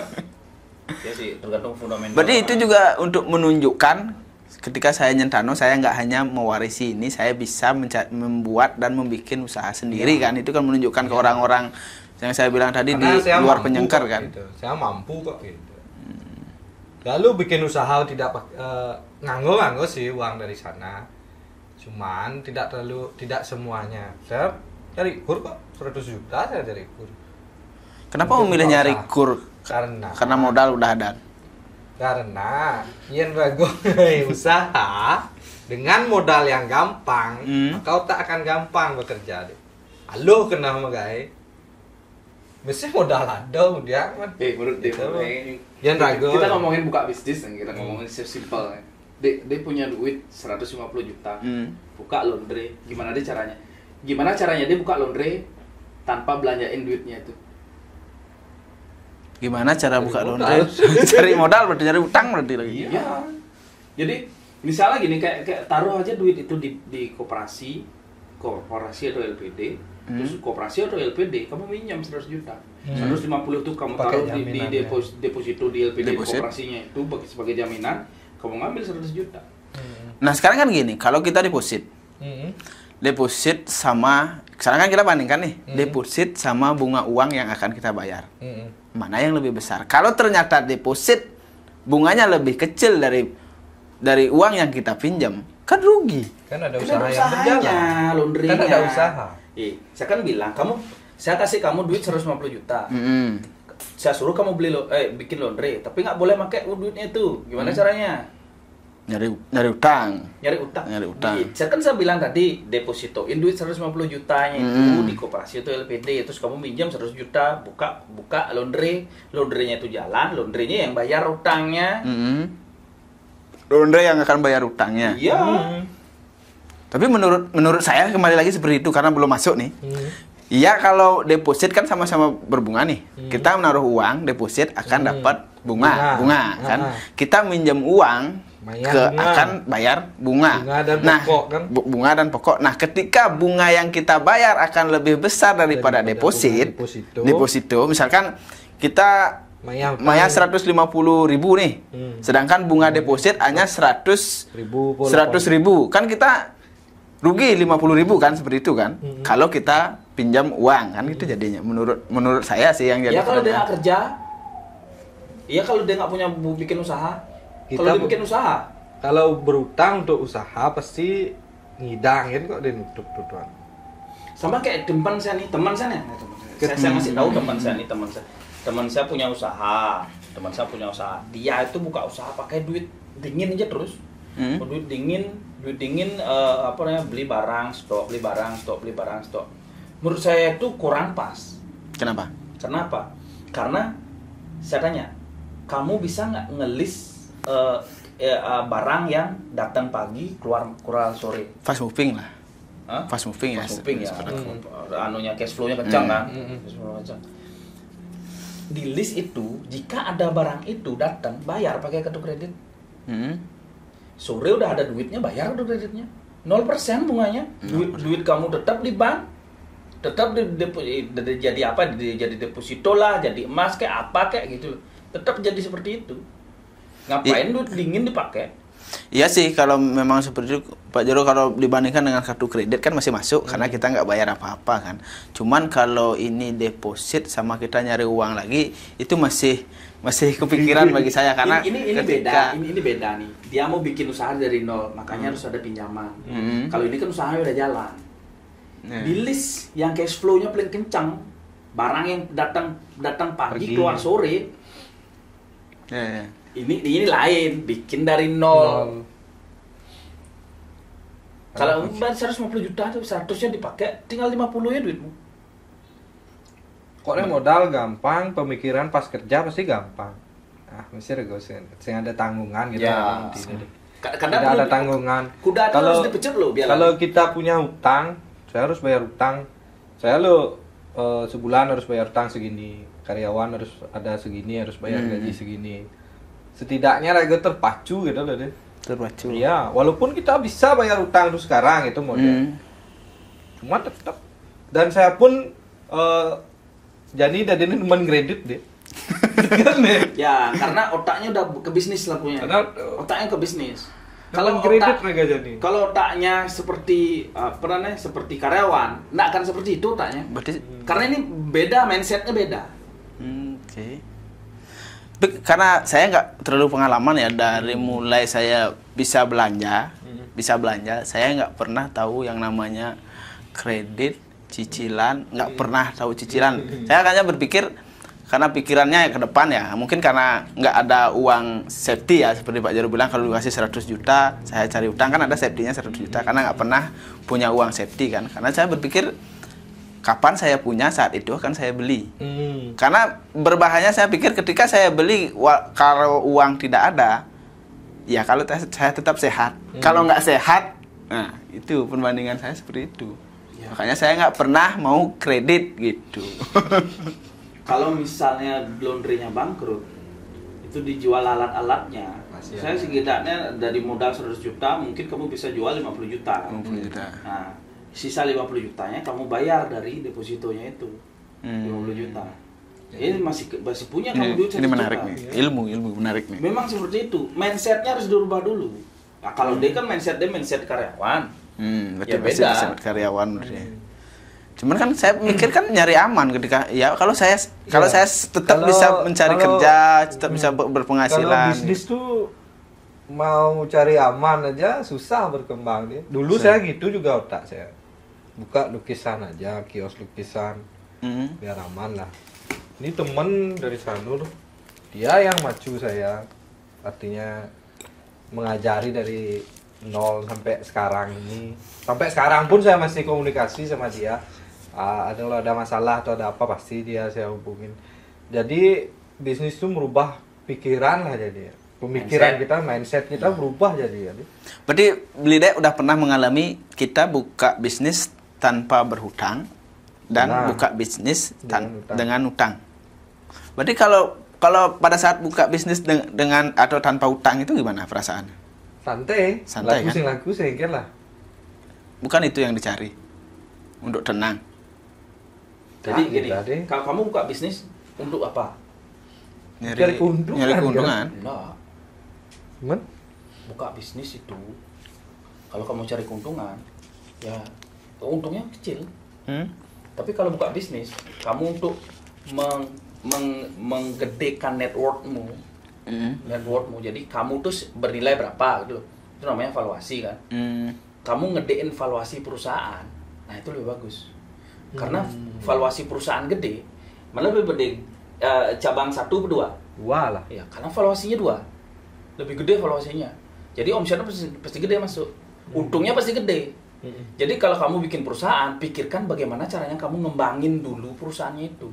Ya sih, tergantung fundamental. Berarti itu juga untuk menunjukkan ketika saya nyentano, saya nggak hanya mewarisi ini, saya bisa membuat dan membuat usaha sendiri kan. Itu kan menunjukkan ke orang-orang yang saya bilang tadi karena di luar penyengkar kan. Gitu. Saya mampu kok gitu. Lalu bikin usaha tidak nganggo sih uang dari sana. Cuman tidak semuanya. Saya cari kur kok 100 juta saya cari kur. Kenapa memilih nyari kur? Karena modal udah ada. Karena yen ragu usaha dengan modal yang gampang, kau tak akan gampang bekerja deh. Halo kenapa guys? Mesti modal ada dia kan. Menurut dia Yen ragu. Kita ngomongin buka bisnis, kita ngomongin simple. Dia punya duit 150 juta. Buka laundry. Gimana caranya? Gimana caranya dia buka laundry tanpa belanjain duitnya itu? Gimana cara buka laundry? Cari modal berarti cari utang berarti lagi. Iya. Jadi misalnya gini kayak taruh aja duit itu di korporasi atau LPD. Terus koperasi atau LPD kamu minjam 100 juta. 150 tuh kamu taruh di deposito di LPD koperasinya itu sebagai jaminan, kamu ngambil 100 juta. Nah, sekarang kan gini, kalau kita deposit. Deposit sama sekarang kan kita bandingkan nih, deposit sama bunga uang yang akan kita bayar. Mana yang lebih besar? Kalau ternyata deposit bunganya lebih kecil dari uang yang kita pinjam, kan rugi. Kan ada usaha yang berjalan. Laundry-nya. Kan ada usaha. Saya kan bilang, saya kasih kamu duit 150 juta. Saya suruh kamu bikin laundry, tapi nggak boleh pakai duitnya itu. Gimana caranya? Nyari utang. Nyari utang. Saya bilang tadi, depositoin duit 150 jutanya itu di koperasi atau LPD, terus kamu minjam 100 juta, buka laundry, laundrynya itu jalan, laundrynya yang bayar utangnya. Laundry yang akan bayar utangnya. Iya. Tapi menurut saya kembali lagi seperti itu karena belum masuk nih. Iya, kalau deposit kan sama-sama berbunga nih. Kita menaruh uang, deposit akan dapat bunga kan. Kita minjam uang akan bayar bunga. Bunga dan pokok. Nah, ketika bunga yang kita bayar akan lebih besar daripada deposito, misalkan kita Maya 150.000 nih. Sedangkan bunga deposit hanya 100.000. Kan kita rugi 50.000 kan seperti itu kan. Kalau kita pinjam uang kan itu jadinya menurut saya sih yang jadi. Ya kalau dia nggak kerja. Iya kalau dia nggak punya bikin usaha. Kalau dia bikin usaha. Kalau berutang untuk usaha pasti ngidangin kok dia nutup tuan. Sama kayak teman saya nih. Saya ngasih tahu teman saya nih, teman saya punya usaha. Dia itu buka usaha pakai duit dingin aja terus. Duit dingin beli barang, stok. Menurut saya itu kurang pas. Kenapa? Karena saya tanya, kamu bisa nggak ngelis barang yang datang pagi keluar sore? Fast moving lah. Hah? Fast moving ya. Anunya cash flow-nya kencang kan? Cash flow kencang. Di list itu, jika ada barang itu datang, bayar pakai kartu kredit. Sore udah ada duitnya, bayar kartu kreditnya. 0% bunganya. Duit kamu tetap di bank. Tetap jadi apa? Jadi deposito lah, jadi emas kayak apa kayak gitu. Tetap jadi seperti itu. Ngapain duit dingin dipakai? Iya sih, kalau memang seperti itu Pak Jero, kalau dibandingkan dengan kartu kredit kan masih masuk karena kita nggak bayar apa-apa kan. Cuman kalau ini deposit sama kita nyari uang lagi, itu masih kepikiran bagi saya karena ini beda nih. Dia mau bikin usaha dari nol, makanya harus ada pinjaman. Kalau ini kan usahanya udah jalan. Di list yang cash flow-nya paling kencang, barang yang datang pagi keluar sore. Ini lain, bikin dari nol. Kalau bayar 150 juta tuh 100-nya dipakai, tinggal 50 ya duitmu. Pokoknya modal gampang, pemikiran pas kerja pasti gampang. Mesti ada tanggungan gitu. Ya. Tidak ada tanggungan. Kuda itu harus dipecut loh biar. Kalau kita punya hutang, saya harus bayar hutang. Saya sebulan harus bayar hutang segini. Karyawan harus ada segini, harus bayar gaji segini. Setidaknya raga terpacu gitu loh deh. Terpacu. Iya, walaupun kita bisa bayar utang tuh sekarang itu model. Cuma tetap. Dan saya pun jadi ini teman kredit deh. Ya, karena otaknya udah ke bisnis lah punya. Otaknya ke bisnis. Kalau kredit mereka jadi. Kalau otaknya seperti seperti karyawan, nggak akan seperti itu otaknya. Berarti karena ini beda, mindsetnya beda. Oke. Karena saya nggak terlalu pengalaman ya, dari mulai saya bisa belanja, saya nggak pernah tahu yang namanya kredit, cicilan, nggak pernah tahu cicilan. Saya hanya berpikir karena pikirannya ke depan ya, mungkin karena nggak ada uang safety ya, seperti Pak Jero bilang kalau dikasih 100 juta, saya cari utang kan ada safety-nya 100 juta, karena nggak pernah punya uang safety kan, karena saya berpikir kapan saya punya saat itu akan saya beli. Karena berbahayanya saya pikir ketika saya beli kalau uang tidak ada, ya kalau saya tetap sehat. Kalau nggak sehat, nah itu perbandingan saya seperti itu. Ya. Makanya saya nggak pernah mau kredit gitu. Kalau misalnya laundry-nya bangkrut, itu dijual alat-alatnya. Saya setidaknya dari modal 100 juta, mungkin kamu bisa jual 50 juta. 50 juta. Nah, sisa 50 jutanya kamu bayar dari depositonya itu. 50 juta. Ini masih punya kamu duit 1 juta. Ini menarik nih. Ilmu menarik nih. Memang seperti itu. Mindsetnya harus dirubah dulu. Nah, kalau dia kan mindset karyawan. Berarti ya beda. Mindset karyawan berarti. Cuman kan saya mikir kan nyari aman ketika ya kalau saya tetap bisa mencari kerja, tetap bisa berpenghasilan. Kalau bisnis tuh mau cari aman aja susah berkembang dia. Dulu saya gitu juga otak saya. Buka lukisan aja, kios lukisan. Biar aman lah. Ini temen dari Sanur, dia yang macu saya. Artinya mengajari dari nol sampai sekarang ini. Sampai sekarang pun saya masih komunikasi sama dia. Ada masalah atau ada apa pasti saya hubungin. Jadi bisnis itu merubah pikiran lah jadi. Pemikiran kita, mindset kita berubah jadi. Berarti Blide udah pernah mengalami kita buka bisnis tanpa berhutang dan buka bisnis dengan utang. Berarti kalau pada saat buka bisnis dengan atau tanpa utang itu gimana perasaan? Santai kan? Lagu sengkel lah. Bukan itu yang dicari untuk tenang. Jadi gini, kalau kamu buka bisnis untuk apa? Nyari keuntungan. Enggak. Gimana? Buka bisnis itu kalau kamu cari keuntungan, ya untungnya kecil. Tapi kalau buka bisnis, kamu untuk menggedekan networkmu, jadi kamu tuh bernilai berapa gitu. Itu namanya valuasi kan. kamu ngedein valuasi perusahaan, nah itu lebih bagus. Karena valuasi perusahaan gede, malah lebih mending cabang 1 atau 2. 2 lah. Ya, karena valuasinya 2. Lebih gede valuasinya. Jadi omsetnya pasti gede masuk. Untungnya pasti gede. Jadi kalau kamu bikin perusahaan, pikirkan bagaimana caranya kamu ngembangin dulu perusahaannya itu.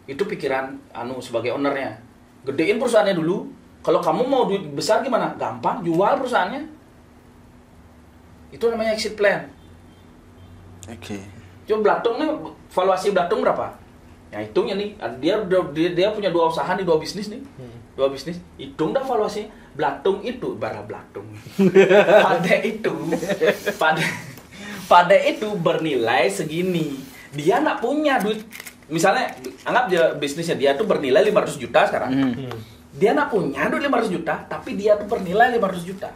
Itu pikiran sebagai ownernya. Gedein perusahaannya dulu. Kalau kamu mau duit besar gimana? Gampang, jual perusahaannya. Itu namanya exit plan. Oke. Coba Blatung nih, valuasi Blatung berapa? Ya hitungnya nih, dia punya 2 usaha nih, 2 bisnis nih. 2 bisnis, hitung dah valuasinya. Blatung itu, bara Blatung. Pada itu bernilai segini. Dia nggak punya duit. Misalnya, anggap dia bisnisnya dia tuh bernilai 500 juta sekarang. Dia nggak punya duit 500 juta, tapi dia tuh bernilai 500 juta.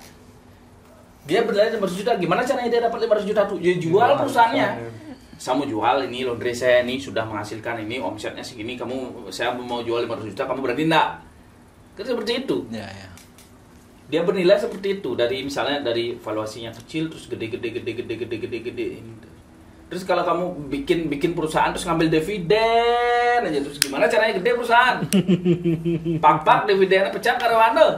Dia bernilai 500 juta, gimana caranya dia dapat 500 juta tuh? Dia jual perusahaannya. Saya mau jual ini, laundry saya ini sudah menghasilkan ini, omsetnya segini, saya mau jual 500 juta, kamu berani enggak? Kan seperti itu. Ya. Dia bernilai seperti itu, misalnya dari valuasinya kecil terus gede. Terus kalau kamu bikin perusahaan terus ngambil dividen aja, terus gimana caranya gede perusahaan? Pak dividennya pecah karyawan lo.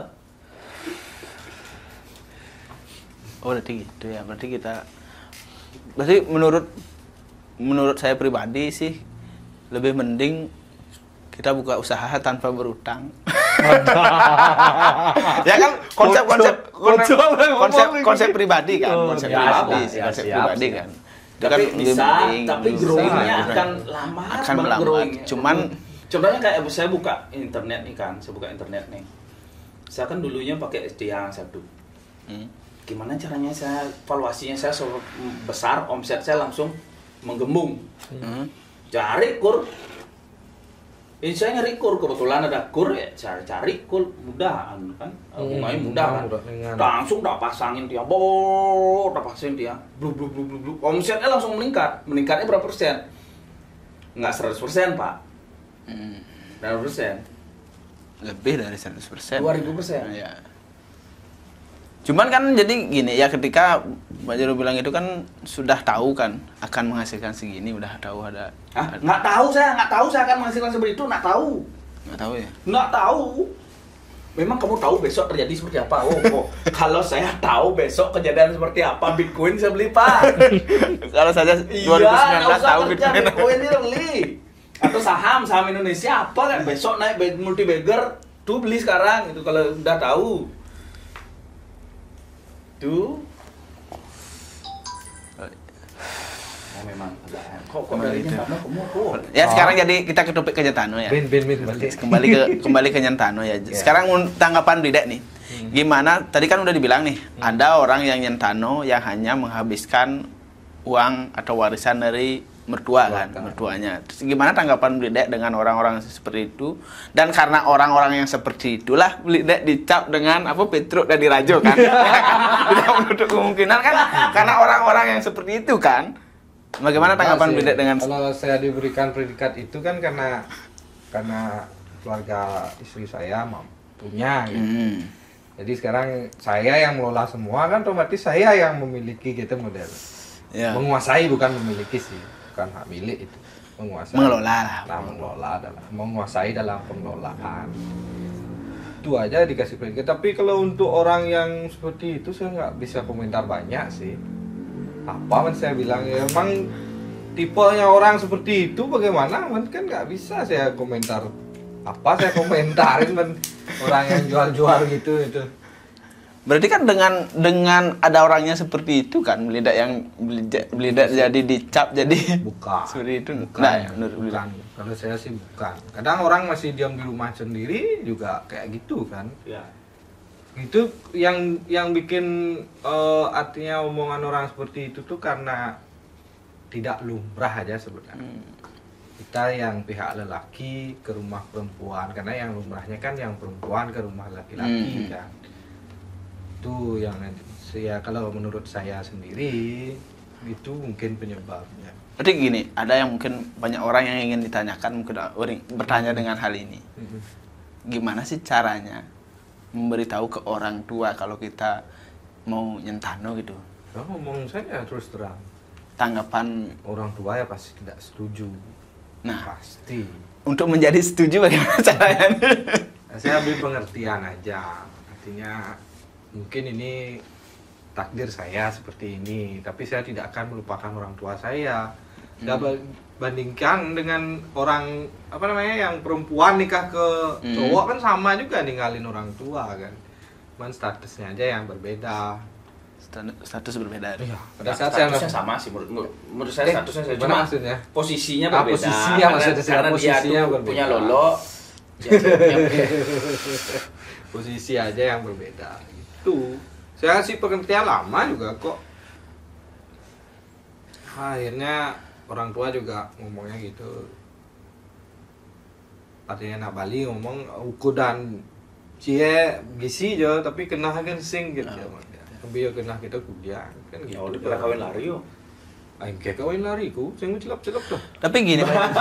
Oh, berarti gitu ya. Berarti menurut saya pribadi sih lebih mending kita buka usaha tanpa berutang. Ya kan konsep pribadi kan, konsep pribadi kan. Tapi bisa, tapi growing-nya akan melambat. Cuman contohnya kayak saya buka internet nih. Saya kan dulunya pakai SD yang 1. Gimana caranya valuasinya saya besar, omset saya langsung menggembung. Cari kur. Ini saya nyari kur, kebetulan ada kur ya, cari kur mudah kan. Bunganya mudah kan. Langsung udah pasangin dia. Blub. Omsetnya langsung meningkat. Meningkatnya berapa persen? Enggak 100%, Pak. Berapa persen? Lebih dari 100%. 2000%. Ya. Cuman kan jadi gini ya, ketika Pak Jero bilang itu kan sudah tahu kan akan menghasilkan segini, udah tahu ada. Nggak tahu saya akan menghasilkan seperti itu, nggak tahu. Nggak tahu ya? Nggak tahu. Memang kamu tahu besok terjadi seperti apa? Kalau saya tahu besok kejadian seperti apa, Bitcoin saya beli, Pak. Kalau saja 2019 tahu Bitcoin ini beli. Atau saham Indonesia apa kan besok naik multi bagger, tuh beli sekarang itu kalau udah tahu. Tuh. Memang agak kok dari itu. Ya sekarang jadi kita ke topik kenyataan ya. Kembali ke kenyataan ya. Sekarang tanggapan Bidek nih. Gimana? Tadi kan udah dibilang nih, ada orang yang nyentano yang hanya menghabiskan uang atau warisan dari mertuanya. Terus gimana tanggapan Bidek dengan orang-orang seperti itu? Dan karena orang-orang yang seperti itulah Bidek dicap dengan Petruk dan Dirajo kan? Tidak menutup kemungkinan kan? Karena orang-orang yang seperti itu kan? Bagaimana tanggapan Bidek dengan? Kalau saya diberikan predikat itu kan karena keluarga istri saya punya gitu. Jadi sekarang saya yang mengelola semua kan, otomatis saya yang memiliki gitu model. Ya. Menguasai bukan memiliki sih, bukan hak milik itu. Menguasai dalam pengelolaan. Itu aja dikasih predikat. Tapi kalau untuk orang yang seperti itu saya nggak bisa komentar banyak sih. Apa saya bilang ya, emang tipenya orang seperti itu bagaimana kan nggak bisa saya komentar. Apa saya komentarin orang yang jual-jual gitu itu. Berarti kan dengan ada orangnya seperti itu kan Belidak jadi dicap jadi bukan seperti itu. Bukan. Kalau saya sih bukan. Kadang orang masih diam di rumah sendiri juga kayak gitu kan. Ya. Itu yang bikin artinya omongan orang seperti itu tuh karena tidak lumrah aja sebenarnya. Kita yang pihak lelaki ke rumah perempuan, karena yang lumrahnya kan yang perempuan ke rumah laki-laki kan. Itu yang ya kalau menurut saya sendiri itu mungkin penyebabnya. Berarti gini, ada yang mungkin banyak orang yang ingin ditanyakan, mungkin bertanya dengan hal ini. Gimana sih caranya memberitahu ke orang tua kalau kita mau nyentano gitu? Nah, ngomong saya terus terang. Tanggapan Orang tua ya pasti tidak setuju. Nah, Pasti. untuk menjadi setuju bagaimana caranya? Saya beri pengertian aja. Artinya mungkin ini takdir saya seperti ini, tapi saya tidak akan melupakan orang tua saya. Saya bandingkan dengan orang yang perempuan nikah ke cowok kan sama juga ninggalin orang tua kan. Cuman statusnya aja yang berbeda. Status berbeda. Iya, Pada saat statusnya sama sih menurut saya statusnya gimana cuma maksudnya? posisinya berbeda. Posisinya maksudnya karena dia posisinya tuh berbeda. punya lolo. Posisi aja yang berbeda gitu. Saya kasih pengertian lama juga kok. Akhirnya orang tua juga ngomongnya gitu. Artinya nak Bali ngomong uku dan cie gisi jo tapi kena kan sing gitu. Tapi ya kena kita kuliah kan gitu. Ya udah pernah kawin lari yo. Aing kayak kawin lari ku, sing celap-celap tuh. Tapi gini Pak.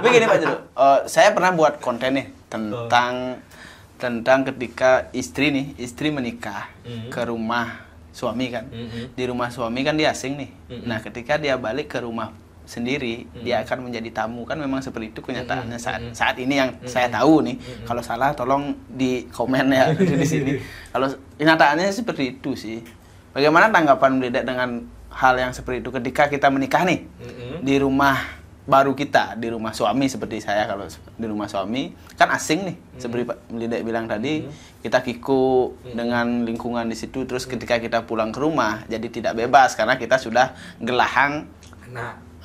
Pak Jero. Saya pernah buat konten nih tentang ketika istri menikah ke rumah suami kan. Di rumah suami kan dia asing nih. Nah, ketika dia balik ke rumah sendiri, dia akan menjadi tamu kan, memang seperti itu kenyataannya saat ini yang saya tahu nih. Kalau salah tolong di komen ya di sini. Kalau kenyataannya seperti itu sih. Bagaimana tanggapan Belidet dengan hal yang seperti itu ketika kita menikah nih di rumah baru kita, di rumah suami seperti saya. Kalau di rumah suami kan asing nih, seperti Pak Belidet bilang tadi, kita kiku dengan lingkungan di situ, terus ketika kita pulang ke rumah jadi tidak bebas karena kita sudah gelahang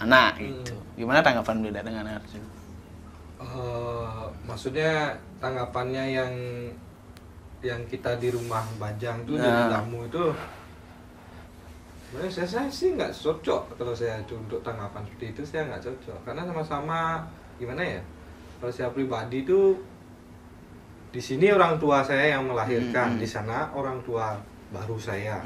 anak gitu. Gimana tanggapan Belidet dengan hal itu? Maksudnya tanggapannya yang kita di rumah Bajang tuh jadi tamu itu, sebenarnya saya sih nggak cocok. Kalau saya untuk tanggapan seperti itu saya nggak cocok karena sama-sama gimana ya, kalau saya pribadi tuh di sini orang tua saya yang melahirkan, di sana orang tua baru saya.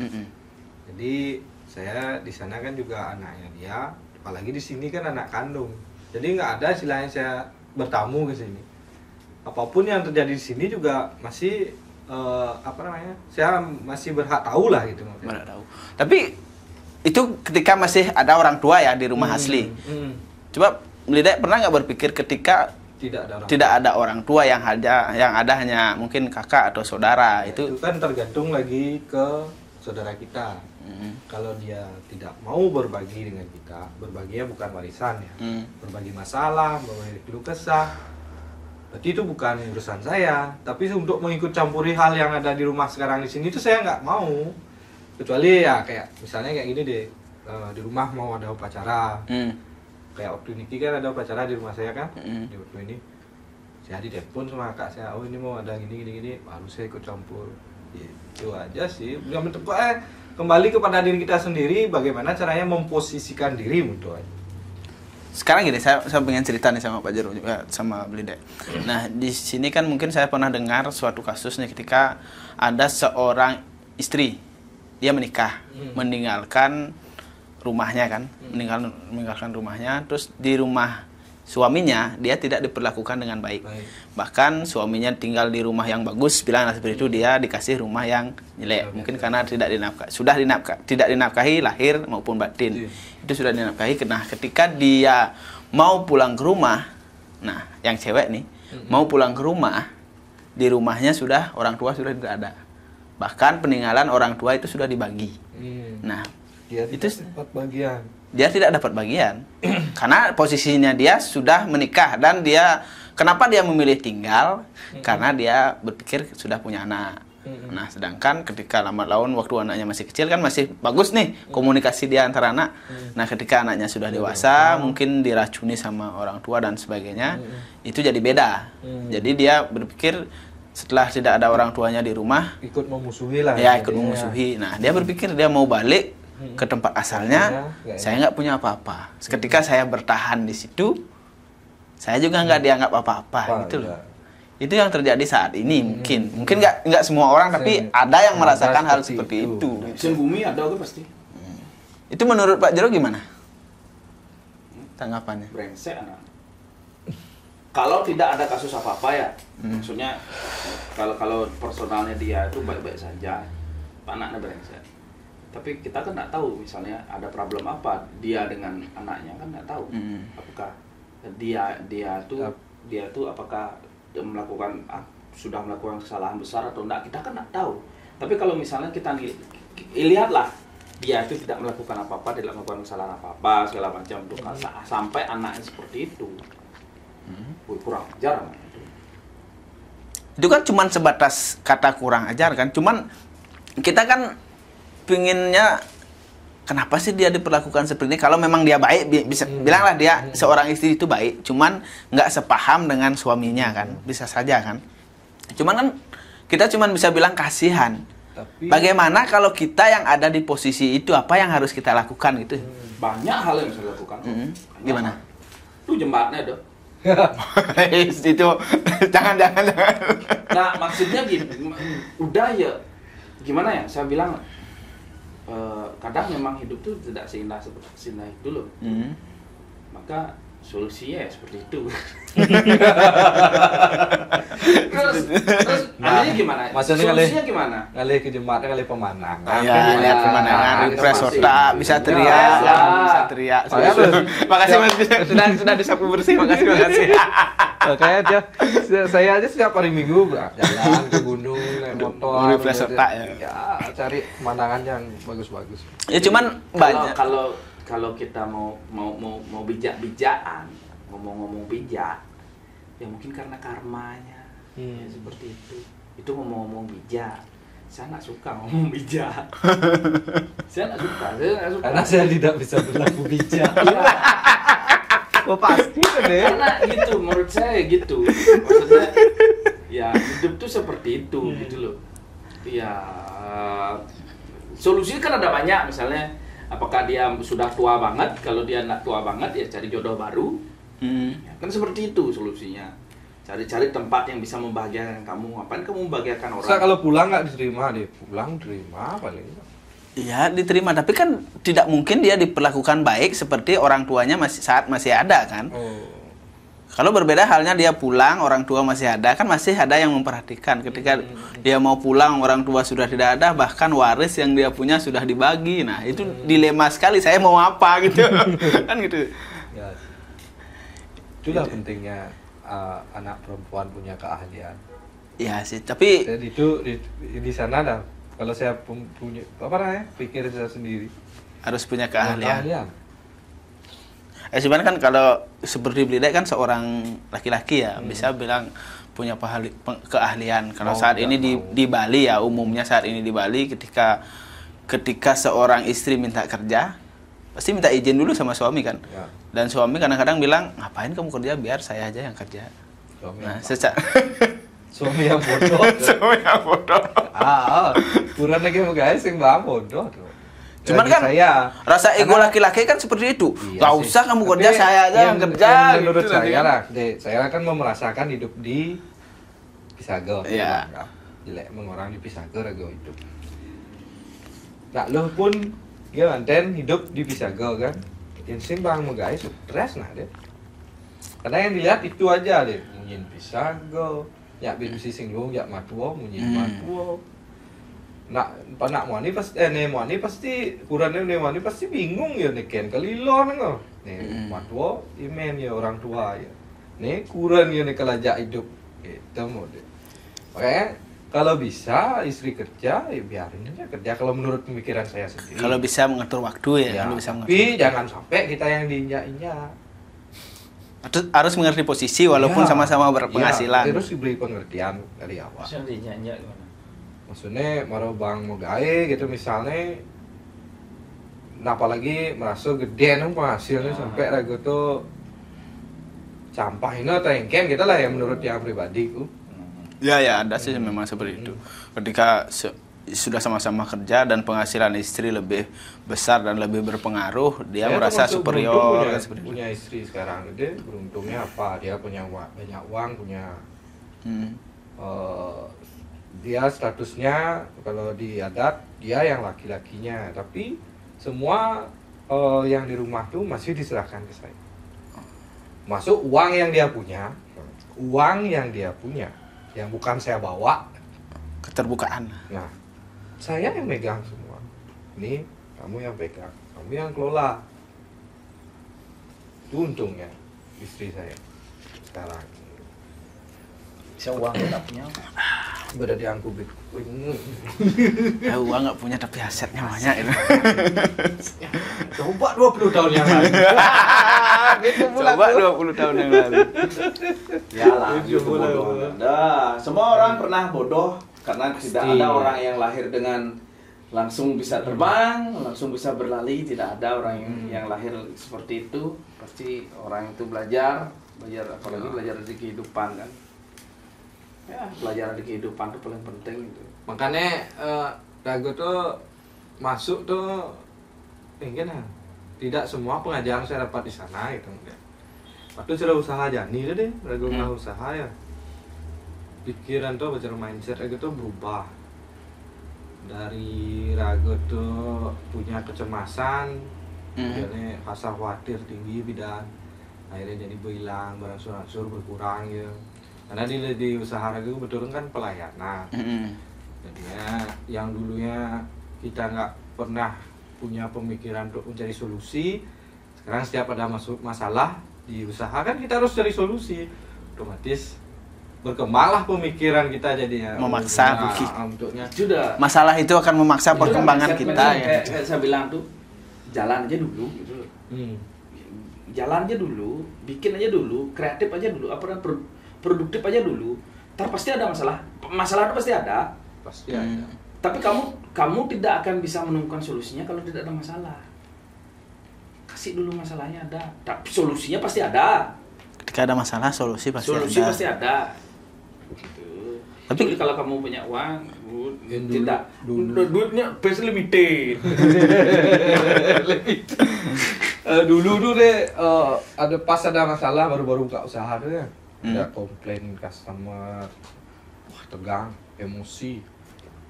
Jadi saya di sana kan juga anaknya dia, apalagi di sini kan anak kandung. Jadi nggak ada istilahnya saya bertamu ke sini. Apapun yang terjadi di sini juga masih saya masih berhak tahu lah gitu. Berhak tahu. Tapi itu ketika masih ada orang tua ya di rumah asli. Coba Belidet pernah nggak berpikir ketika tidak ada orang tua yang ada hanya mungkin kakak atau saudara, ya, itu kan tergantung lagi ke saudara kita. Kalau dia tidak mau berbagi dengan kita, berbaginya bukan warisan ya, berbagi masalah, berbagi keluh kesah, berarti itu bukan urusan saya. Tapi untuk mengikut campuri hal yang ada di rumah sekarang di sini itu saya nggak mau. Kecuali ya kayak misalnya kayak gini deh, di rumah mau ada upacara, kayak waktu ini kan ada upacara di rumah saya kan, di waktu ini saya ditelepon sama kakak saya, oh ini mau ada gini, baru saya ikut campur. Itu aja sih. Yang penting kembali kepada diri kita sendiri, bagaimana caranya memposisikan diri untuk aja. Sekarang gini, saya pengen cerita nih sama Pak Jero juga, sama Belidet. Nah, di sini kan mungkin saya pernah dengar suatu kasus nih ketika ada seorang istri, dia menikah, meninggalkan rumahnya kan, meninggalkan rumahnya, terus di rumah suaminya dia tidak diperlakukan dengan baik. Bahkan suaminya tinggal di rumah yang bagus, bilang seperti itu, dia dikasih rumah yang jelek. Mungkin karena tidak dinafkahi lahir maupun batin. Itu sudah dinafkahi. Nah, ketika dia mau pulang ke rumah, nah yang cewek nih mau pulang ke rumah, di rumahnya sudah orang tua sudah tidak ada. Bahkan peninggalan orang tua itu sudah dibagi. Nah, dia itu dapat bagian. Dia tidak dapat bagian karena posisinya dia sudah menikah, dan kenapa dia memilih tinggal? Karena dia berpikir sudah punya anak. Nah, sedangkan ketika lambat laun waktu anaknya masih kecil kan masih bagus nih komunikasi dia antara anak. Nah, ketika anaknya sudah dewasa, mungkin diracuni sama orang tua dan sebagainya, itu jadi beda. Jadi dia berpikir setelah tidak ada orang tuanya di rumah, ikut memusuhi lah. Ya, ikut memusuhi. Nah, dia berpikir dia mau balik ke tempat asalnya. Saya nggak punya apa-apa. Ketika saya bertahan di situ, saya juga nggak dianggap apa-apa gitu loh. Itu yang terjadi saat ini. Mungkin nggak semua orang, tapi ada yang merasakan hal seperti itu. Sin bumi ada tuh pasti. Itu menurut Pak Jero gimana tanggapannya? Brengsek anak. Kalau tidak ada kasus apa-apa ya, maksudnya kalau personalnya dia itu baik-baik saja, anaknya brengsek. Tapi kita kan nggak tahu misalnya ada problem apa dia dengan anaknya, kan nggak tahu. Apakah dia tuh apakah dia sudah melakukan kesalahan besar atau enggak, kita kan nggak tahu. Tapi kalau misalnya kita lihatlah dia itu tidak melakukan apa-apa, tidak melakukan kesalahan apa-apa segala macam untuk sampai anaknya seperti itu. Kurang ajar. Itu kan cuma sebatas kata kurang ajar kan, cuman kita kan pinginnya kenapa sih dia diperlakukan seperti ini. Kalau memang dia baik, bisa bilanglah dia seorang istri itu baik, cuman nggak sepaham dengan suaminya kan, bisa saja kan. Cuman kan kita cuman bisa bilang kasihan. Tapi bagaimana kalau kita yang ada di posisi itu, apa yang harus kita lakukan gitu? Banyak hal yang bisa dilakukan. Gimana? Tuh jembatnya dong. Itu jangan. Nah, maksudnya gini, udah ya, gimana ya? Saya bilang kadang memang hidup tuh tidak seindah itu loh. Maka solusinya ya seperti itu. terus anehnya gimana? Maksudnya Solusinya gimana? Kali ke jembatan, kali pemandangan. Ya, lihat pemandangan, refresh otak, bisa teriak, bisa teriak. Makasih Mas, sudah disapu bersih, makasih. Makanya saya aja setiap hari Minggu jalan ke gunung, naik motor, refresh otak ya. Ya, cari pemandangan yang bagus-bagus. Ya cuman banyak. Kalau kita mau bijak-bijakan, ngomong bijak, ya mungkin karena karmanya, ya seperti itu. Itu ngomong bijak. Saya nggak suka ngomong bijak. Saya nggak suka. Karena saya tidak bisa berlaku bijak. Oh pasti deh. Karena gitu, menurut saya gitu. Maksudnya, ya hidup tuh seperti itu, gitu loh. Ya, solusinya kan ada banyak, misalnya. Apakah dia sudah tua banget? Kalau dia nggak tua banget, ya cari jodoh baru. Ya, kan seperti itu solusinya. Cari tempat yang bisa membahagiakan kamu. Ngapain kamu membahagiakan orang? Kalau pulang nggak diterima, dia pulang terima paling. Iya diterima, tapi kan tidak mungkin dia diperlakukan baik seperti orang tuanya saat masih ada kan. Kalau berbeda halnya dia pulang, orang tua masih ada, kan masih ada yang memperhatikan. Ketika dia mau pulang, orang tua sudah tidak ada, bahkan waris yang dia punya sudah dibagi. Nah, itu dilema sekali, saya mau apa gitu. Kan gitu. Ya, itulah pentingnya anak perempuan punya keahlian. Iya sih, tapi jadi itu di sana dah. Kalau saya punya apa namanya? Pikir saya sendiri. Harus punya keahlian. Sebenarnya kan kalau seperti Blidai kan seorang laki-laki ya, bisa bilang punya keahlian. Kalau saat ini di Bali ya, umumnya saat ini di Bali ketika seorang istri minta kerja, pasti minta izin dulu sama suami kan. Ya. Dan suami kadang-kadang bilang, ngapain kamu kerja, biar saya aja yang kerja. Suami yang bodoh. Suami yang bodoh. Kurang lagi mau guys yang bodoh tuh. Cuman kan rasa ego laki-laki kan seperti itu. Iya Gak usah kamu kerja, saya aja yang kerja. Menurut gitu, saya lah, saya kan merasakan hidup di Pisagor. Iya. Jelek mengorang di Pisagor aku hidup. Nah, lo pun gimana ten hidup di Pisagor kan? Insting bang mau guys stres nah deh. Karena yang dilihat itu aja deh, munyin Pisagor, ya bisi singgung, ya matuo, munyin matuo. Nak wani pasti kurangnya wani pasti bingung ya nih kelilo nih matuo imen ya orang tua ya nih kurang ya nih kelajak hidup gitu mau deh. Makanya kalau bisa istri kerja ya biarin aja kerja kalau menurut pemikiran saya sendiri. Kalau bisa mengatur waktu ya, tapi jangan sampai kita yang diinjak-injak. Harus mengerti posisi walaupun sama-sama berpenghasilan. Terus diberi pengertian dari awal. Maksudnya mau bang mau gawe gitu misalnya, nah apalagi merasa gede nih penghasilnya sampai ragu tuh campah ini atau engken kita lah ya menurut yang pribadiku. Ya ada sih memang seperti itu. Ketika sudah sama-sama kerja dan penghasilan istri lebih besar dan lebih berpengaruh, dia merasa superior. Punya istri sekarang dia beruntungnya apa? Dia punya banyak uang, punya dia statusnya kalau di adat dia yang laki-lakinya, tapi semua yang di rumah tuh masih diserahkan ke saya. Masuk uang yang dia punya, yang bukan saya bawa, keterbukaan. Nah, saya yang megang semua, ini kamu yang pegang, kamu yang kelola. Itu untungnya istri saya sekarang. Bisa uang nggak punya. Berada di angkubik. Uang nggak punya tapi asetnya banyak itu. Coba 20 tahun yang lalu. Coba 20 tahun yang lalu. Ya lah, itu bodoh. Nah, semua orang pernah bodoh karena tidak ada orang yang lahir dengan langsung bisa terbang, langsung bisa berlari. Tidak ada orang yang lahir seperti itu. Pasti orang itu belajar apalagi belajar di kehidupan kan. Ya, pelajaran di kehidupan itu paling penting itu. Makanya Rago tuh masuk tuh ingin tidak semua pengajaran saya dapat di sana gitu. Waktu sudah usaha jani itu deh, Rago nggak usaha ya. Pikiran tuh bicara mindset Rago tuh berubah. Dari Rago tuh punya kecemasan, kemudian rasa khawatir tinggi bidan, akhirnya jadi berhilang, berangsur-angsur berkurang gitu. Karena di usaha Rago betul kan pelayanan. Jadinya yang dulunya kita nggak pernah punya pemikiran untuk mencari solusi, sekarang setiap ada masalah di usaha kan kita harus cari solusi. Otomatis berkembanglah pemikiran kita jadinya. Memaksa untuknya. Sudah. Masalah itu akan memaksa perkembangan kita ya. Kayak saya bilang tuh, jalan aja dulu gitu loh. Jalan aja dulu, bikin aja dulu, kreatif aja dulu, produktif aja dulu. Ntar pasti ada masalah. Masalah itu pasti ada. Pasti ada. Tapi kamu tidak akan bisa menemukan solusinya kalau tidak ada masalah. Kasih dulu masalahnya ada. Tapi solusinya pasti ada. Ketika ada masalah, solusi pasti Solusi ada. pasti ada. Gitu. Tapi Tapi kalau kamu punya uang, Dulu- tidak. dulu. Duitnya base limited. Dulu tuh deh ada pas ada masalah baru-baru buka usaha tuh ya. Ada komplain customer, wah tegang, emosi.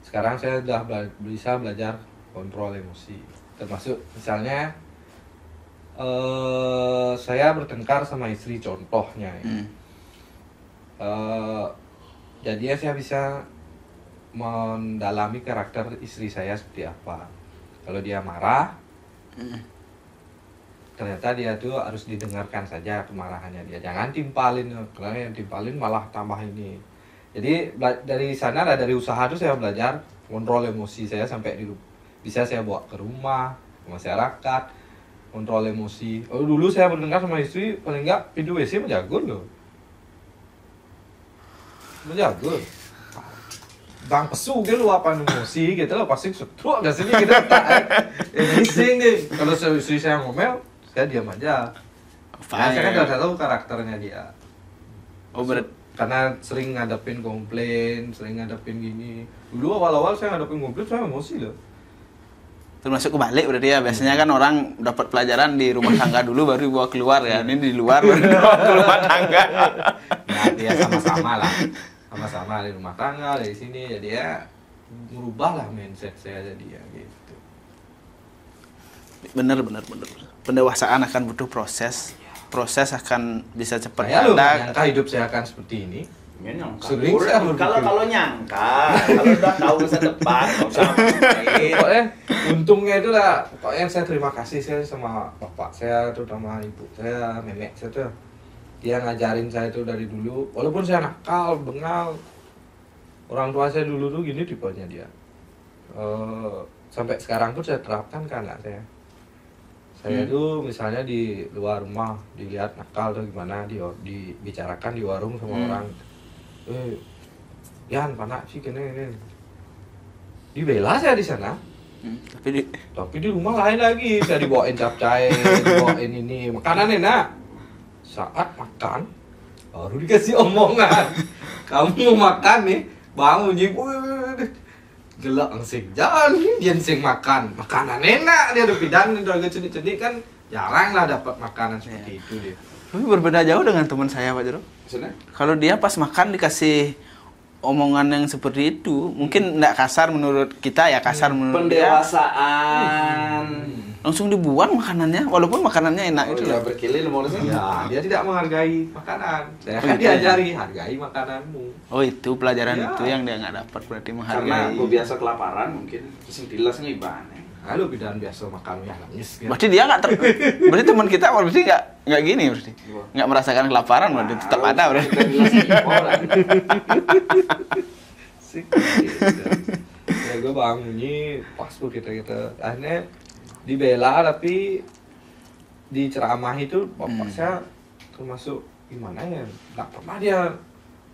Sekarang saya udah bisa belajar kontrol emosi. Termasuk misalnya saya bertengkar sama istri contohnya ya. Jadinya saya bisa mendalami karakter istri saya seperti apa. Kalau dia marah, ternyata dia tuh harus didengarkan saja kemarahannya dia. Jangan timpalin, karena yang timpalin malah tambah ini. Jadi dari sana dari usaha tuh saya belajar kontrol emosi saya sampai bisa saya bawa ke rumah, ke masyarakat, kontrol emosi. Oh, dulu saya bertengkar sama istri, paling enggak pintu WC menjagur loh. Menjagur. Bang pesu gitu luapan emosi gitu loh, pasti setruk dari sini gitu tak. Bising nih. Kalau istri saya ngomel, saya diam aja. Nah, saya kan udah tahu karakternya dia. Oh, Karena sering ngadepin komplain, sering ngadepin gini. Dulu awal-awal saya ngadepin komplain, saya emosi loh. termasuk kebalik berarti ya. Biasanya kan orang dapat pelajaran di rumah tangga dulu baru dibawa keluar ya. Ini di luar baru dibawa ke rumah tangga. Nah, dia sama-sama lah. Sama-sama di rumah tangga, dari sini. Jadi ya merubah lah mindset saya jadi ya gitu. Bener. Pendewasaan akan butuh proses. Proses akan bisa cepat Saya loh ada. nyangka hidup saya akan seperti ini. Nyangka. Sering saya berpikir. Kalau nyangka, kalau udah tahu masa depan, nggak usah ngapain. Pokoknya untungnya itu lah. Pokoknya saya terima kasih saya sama bapak saya, terutama ibu saya, nenek saya tuh. Dia ngajarin saya tuh dari dulu. Walaupun saya nakal, bengal. Orang tua saya dulu tuh gini tipenya dia. Sampai sekarang pun saya terapkan ke anak saya. Saya tuh misalnya di luar rumah dilihat nakal tuh gimana, dibicarakan di warung sama orang. Yan, panak sih kene. Dibela saya di sana. Tapi di rumah lain lagi. Saya dibawain capcay, dibawain ini, makanan enak. Saat makan baru dikasih omongan. Kamu mau makan nih, bangun gelak langsung jangan dia sing makan makanan enak dia udah bidan udah agak cedik-cedik kan jarang lah dapat makanan seperti itu dia. Tapi berbeda jauh dengan teman saya Pak Jero. Maksudnya? Kalau dia pas makan dikasih omongan yang seperti itu, mungkin nggak kasar menurut kita ya, kasar menurut dia. Pendewasaan. Langsung dibuang makanannya, walaupun makanannya enak itu. Ya berkili nomornya. Ya, dia tidak menghargai makanan. Saya kan diajari hargai makananmu. Oh itu pelajaran Ya. itu yang dia nggak dapat berarti Karena menghargai. gue biasa kelaparan mungkin, terus yang dilas ngibane. Halo bidan biasa makan ya nangis kan. Berarti dia berarti teman kita berarti nggak gini berarti. Nggak merasakan kelaparan berarti tetap ada berarti. Ya gue bangunnya pas tuh kita akhirnya dibela tapi di ceramah itu bapak saya termasuk gimana ya, nggak pernah dia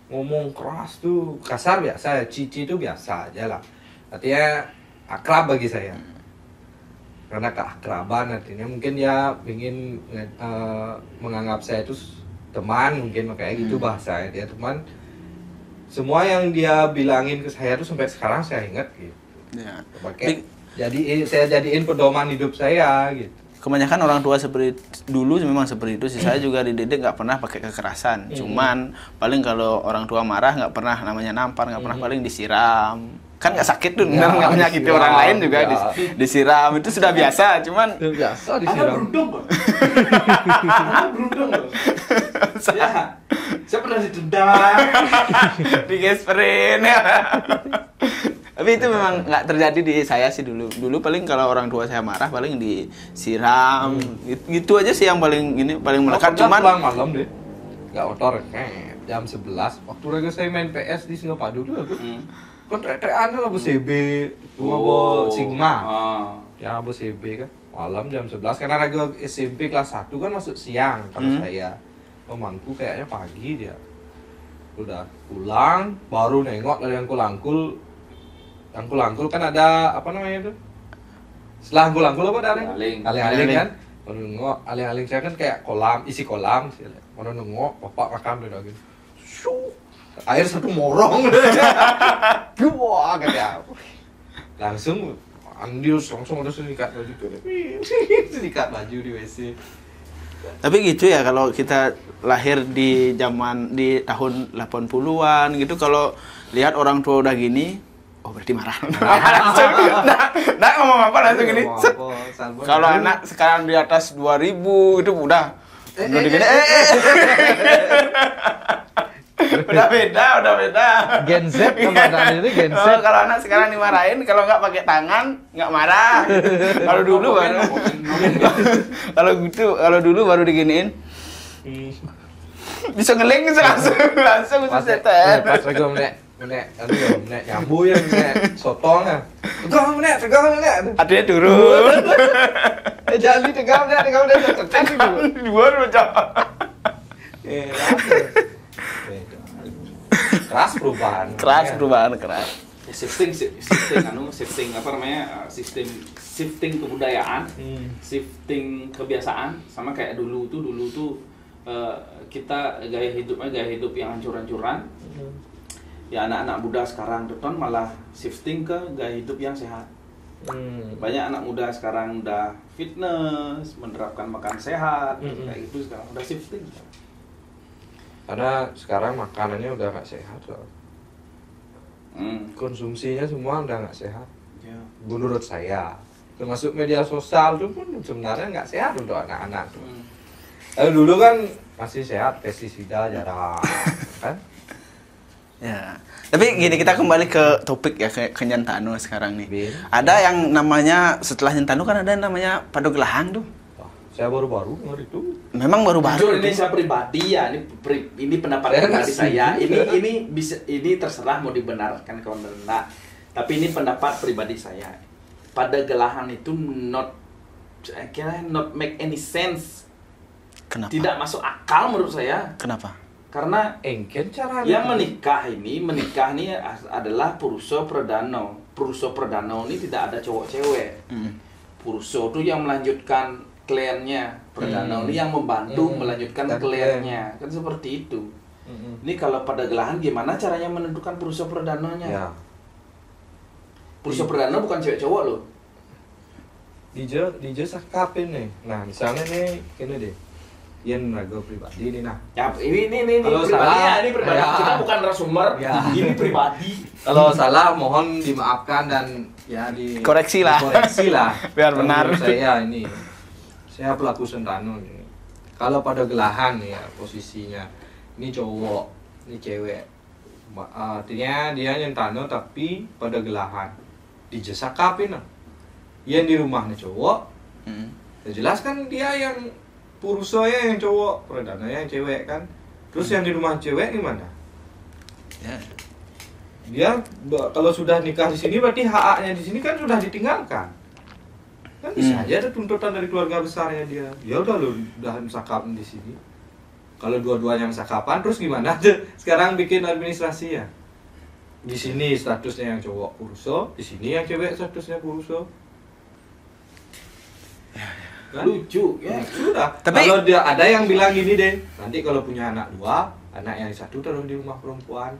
ngomong keras tuh, kasar biasa, cici itu biasa aja lah, artinya akrab bagi saya karena keakraban, artinya mungkin dia ingin menganggap saya itu teman, mungkin makanya gitu bahasanya, dia teman. Semua yang dia bilangin ke saya tuh sampai sekarang saya ingat gitu. Ya. Pakai saya jadiin pedoman hidup saya gitu. Kebanyakan orang tua seperti dulu memang seperti itu sih. Saya juga dididik nggak pernah pakai kekerasan. Cuman paling kalau orang tua marah nggak pernah namanya nampar, nggak pernah, paling disiram. Kan nggak sakit tuh, Ya, nggak menyakiti orang lain juga disiram. Itu sudah biasa. Cuman Biasa Anda disiram. beruntung loh. Anda beruntung loh. Ya, saya pernah ditendang. digesperin. Tapi itu memang nggak terjadi di saya sih dulu. Dulu paling kalau orang tua saya marah paling disiram. Gitu aja sih yang paling melekat. Cuman pulang malam deh. Nggak otor jam 11. Waktu lagi saya main PS di Singapadu dulu tuh. Kan tek-tekan lah bu CB, bu Sigma. Ya bu CB kan. Malam jam 11 karena lagi SMP kelas 1 kan masuk siang kalau saya. Temanku kayaknya pagi dia. Udah pulang baru nengok dari yang kulangkul. Yang kulangkul kan ada apa namanya itu? Setelah kulangkul apa ada? Aling-aling kan. Baru nengok aling-aling saya kan kayak kolam, isi kolam sih. Baru nengok bapak makan udah gitu. Shoo. Air satu morong. Wah, kayak langsung Andius langsung ada sedikat baju tuh. Sedikat baju di WC. tapi gitu ya, kalau kita lahir di tahun 80-an gitu, kalau lihat orang tua udah gini, oh berarti marah. Langsung, nah ngomong apa langsung gini. Kalau anak sekarang di atas 2000 itu udah digini. Udah beda. Gen Z kepadaan itu Gen Z. Oh, kalau anak sekarang dimarahin, kalau nggak pakai tangan nggak marah. Kalau dulu baru, kalau dulu baru diginiin, bisa ngeling langsung setet. Pas lagi menek nyambu ya menek sotong ya. Tegang menek. Artinya turun. Jangan tegang menek setet itu. Luar macam. Keras perubahan. Ya, shifting apa namanya, shifting kebudayaan, shifting kebiasaan, sama kayak dulu tuh kita gaya hidup yang hancur-hancuran. Ya anak-anak muda sekarang tuh malah shifting ke gaya hidup yang sehat. Banyak anak muda sekarang udah fitness, menerapkan makan sehat, kayak gitu sekarang udah shifting. Karena sekarang makanannya udah nggak sehat loh. Konsumsinya semua udah nggak sehat. Ya. Menurut saya, termasuk media sosial itu pun sebenarnya nggak sehat untuk anak-anak tuh. Lalu dulu kan masih sehat, pestisida jarang, kan? Ya. Tapi gini, kita kembali ke topik ya, ke Nyentano sekarang nih. Bin. Ada yang namanya, setelah Nyentano kan ada yang namanya Padogelahan tuh. Wah, saya baru-baru dengar itu. Memang baru-baru. Ini saya pribadi ya, ini pendapat Saya pribadi nggak saya. setuju. Ini terserah mau dibenarkan kalau enggak. Tapi ini pendapat pribadi saya. Padogelahan itu not make any sense. Kenapa? Tidak masuk akal menurut saya. Kenapa? Karena Engken cara yang menikah ini adalah Puruso Pradano. Puruso Pradano ini tidak ada cowok cewek. Puruso itu yang melanjutkan kliennya, Pradano ini yang membantu melanjutkan kliennya, kan seperti itu. Ini kalau Padogelahan gimana caranya menentukan Puruso Pradanonya? Ya. Puruso Pradano bukan cewek cowok loh. DJ sakapin nih. Nah, misalnya nih gini deh. Yang ragu pribadi nih nah. Ya ini Kalau pribadi salah, ya, ini pribadi. ya. Kita bukan narasumber, Ya. ini pribadi. Kalau salah mohon dimaafkan dan ya Koreksi lah. Koreksi lah. Biar Kalau benar. menurut saya pelaku Sentano nih. Kalau Padogelahan nih ya posisinya, ini cowok, ini cewek. Artinya dia Nyentano tapi Padogelahan. Dijasakapin lah. yang di rumahnya cowok, ya jelas kan dia yang purusonya yang cowok, perdananya yang cewek kan. Terus yang di rumah cewek gimana? Ya. Dia kalau sudah nikah di sini berarti hak-haknya di sini kan sudah ditinggalkan. Kan bisa aja ada tuntutan dari keluarga besarnya dia. Ya udah lu udah musakapan di sini. Kalau dua-duanya musakapan terus gimana? Sekarang bikin administrasi ya. Di sini statusnya yang cowok puruso, di sini yang cewek statusnya puruso. Kan? Lucu ya. Sudah. Tapi- Kalau dia ada yang bilang gini deh, nanti kalau punya anak dua, anak yang satu taruh di rumah perempuan.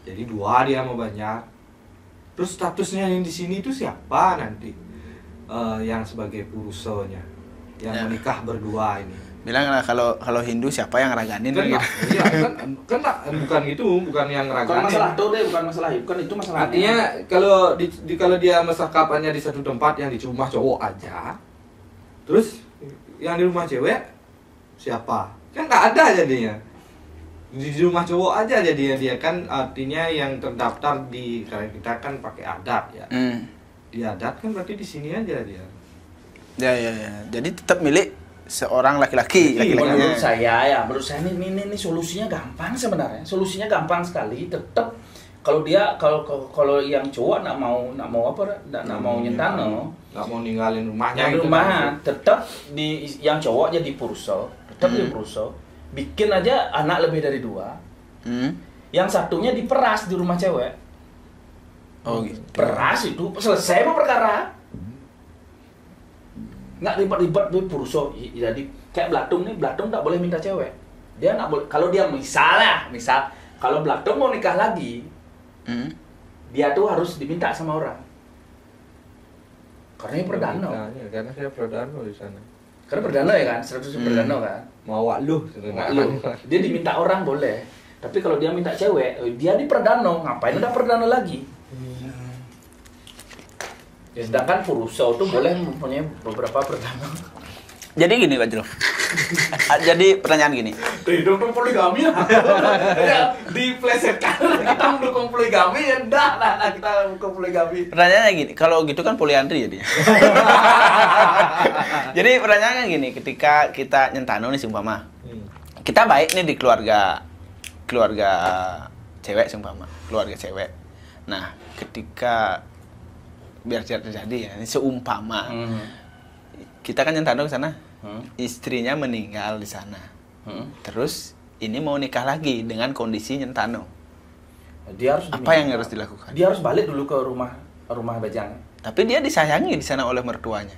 Jadi dua dia mau banyak. Terus statusnya yang di sini itu siapa nanti? Yang sebagai purusonya, yang Ya. menikah berdua ini. Bilang lah kalau Hindu siapa yang raganin Kan, gitu. iya, kan bukan gitu, bukan yang Bukan raganin. masalah itu deh, bukan masalah bukan itu masalahnya. Artinya kalau dia mesakapannya di satu tempat yang di rumah cowok aja, terus yang di rumah cewek siapa? Kan nggak ada jadinya. Di rumah cowok aja jadinya dia kan artinya yang terdaftar di kalau kita kan pakai adat ya. Di adat kan berarti di sini aja dia. Ya. Jadi tetap milik seorang laki-laki. Menurut saya ini solusinya gampang sebenarnya. Solusinya gampang sekali. Tetap kalau yang cowok nak mau nyentano, nggak mau ninggalin rumahnya yang gitu rumah kan. tetap yang cowok jadi puruso, tetap di puruso. Bikin aja anak lebih dari 2. Yang satunya diperas di rumah cewek. Oh gitu. Peras itu selesai apa perkara. Nggak ribet-ribet di puruso. Jadi kayak Belatung tak boleh minta cewek. Dia nggak boleh. Kalau dia misal kalau Belatung mau nikah lagi, dia tuh harus diminta sama orang. Karena ini perdana. Karena saya perdana di sana. Karena perdana ya kan, 100% perdana kan. Mau lu Dia diminta orang boleh. Tapi kalau dia minta cewek, dia di perdana. Ngapain udah perdana lagi? Ya, sedangkan puruso tuh boleh mempunyai beberapa perdana. Jadi gini Pak Jero. Jadi pertanyaan gini. Didukung poligami ya, diplesetkan kita mendukung poligami ya dah kita mendukung poligami. Pertanyaannya gini, kalau gitu kan poliandri jadinya. Jadi pertanyaannya gini, ketika kita nyentano nih seumpama, kita baik nih di keluarga cewek seumpama, keluarga cewek. Nah, ketika biar terjadi ya, ini seumpama kita kan nyentano ke sana, istrinya meninggal di sana, terus ini mau nikah lagi dengan kondisi nyentano. Dia harus Apa yang harus dilakukan? Dia harus balik dulu ke rumah Bajang. Tapi dia disayangi di sana oleh mertuanya.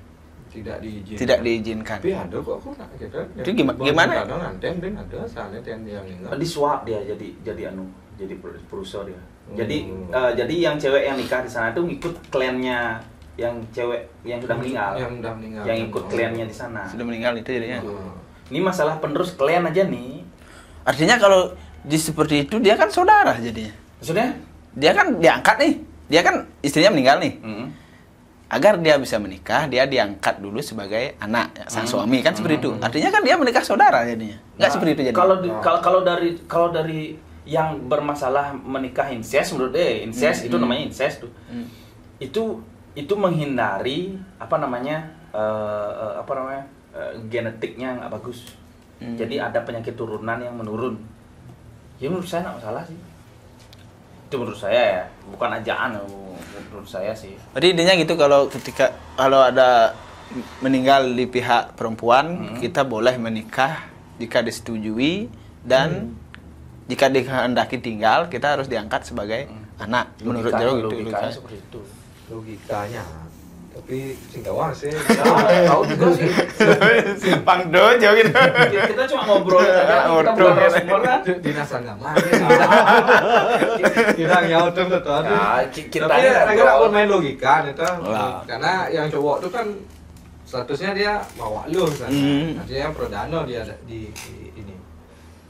Tidak diizinkan. Tapi ada kok kita. Itu gimana? Nanti ada soalnya yang ingat. Disuap dia jadi puruso dia. Jadi yang cewek yang nikah di sana tuh ngikut klannya yang cewek yang sudah meninggal. Yang ikut klannya di sana. Sudah meninggal itu jadinya. Ini masalah penerus klan aja nih. Artinya kalau seperti itu dia kan saudara jadinya. Maksudnya? Dia kan diangkat nih. Dia kan istrinya meninggal nih. Agar dia bisa menikah, dia diangkat dulu sebagai anak sang suami kan seperti itu. Artinya kan dia menikah saudara jadinya. Enggak seperti itu jadinya. Kalau dari yang bermasalah menikah incest menurut incest itu namanya incest tuh. Itu menghindari genetiknya nggak bagus. Jadi ada penyakit turunan yang menurun. Ya menurut saya nggak masalah sih. Itu menurut saya ya, bukan ajaan menurut saya sih. Jadi intinya gitu kalau ada meninggal di pihak perempuan, kita boleh menikah jika disetujui dan jika dikehendaki tinggal, kita harus diangkat sebagai anak. Menurut Jero gitu. Logikanya seperti itu. Logikanya. Tapi Singkawa sih. Tahu juga sih. Simpang dojo gitu. Kita cuma ngobrol aja, kita bukan narasumber kan. Dinas agama. Kita nyautum tuh. Kita Tapi ini agak ngobrol. main logika itu. Lah. Karena yang cowok tuh kan statusnya dia bawa lu misalnya. Artinya yang perdana dia di ini.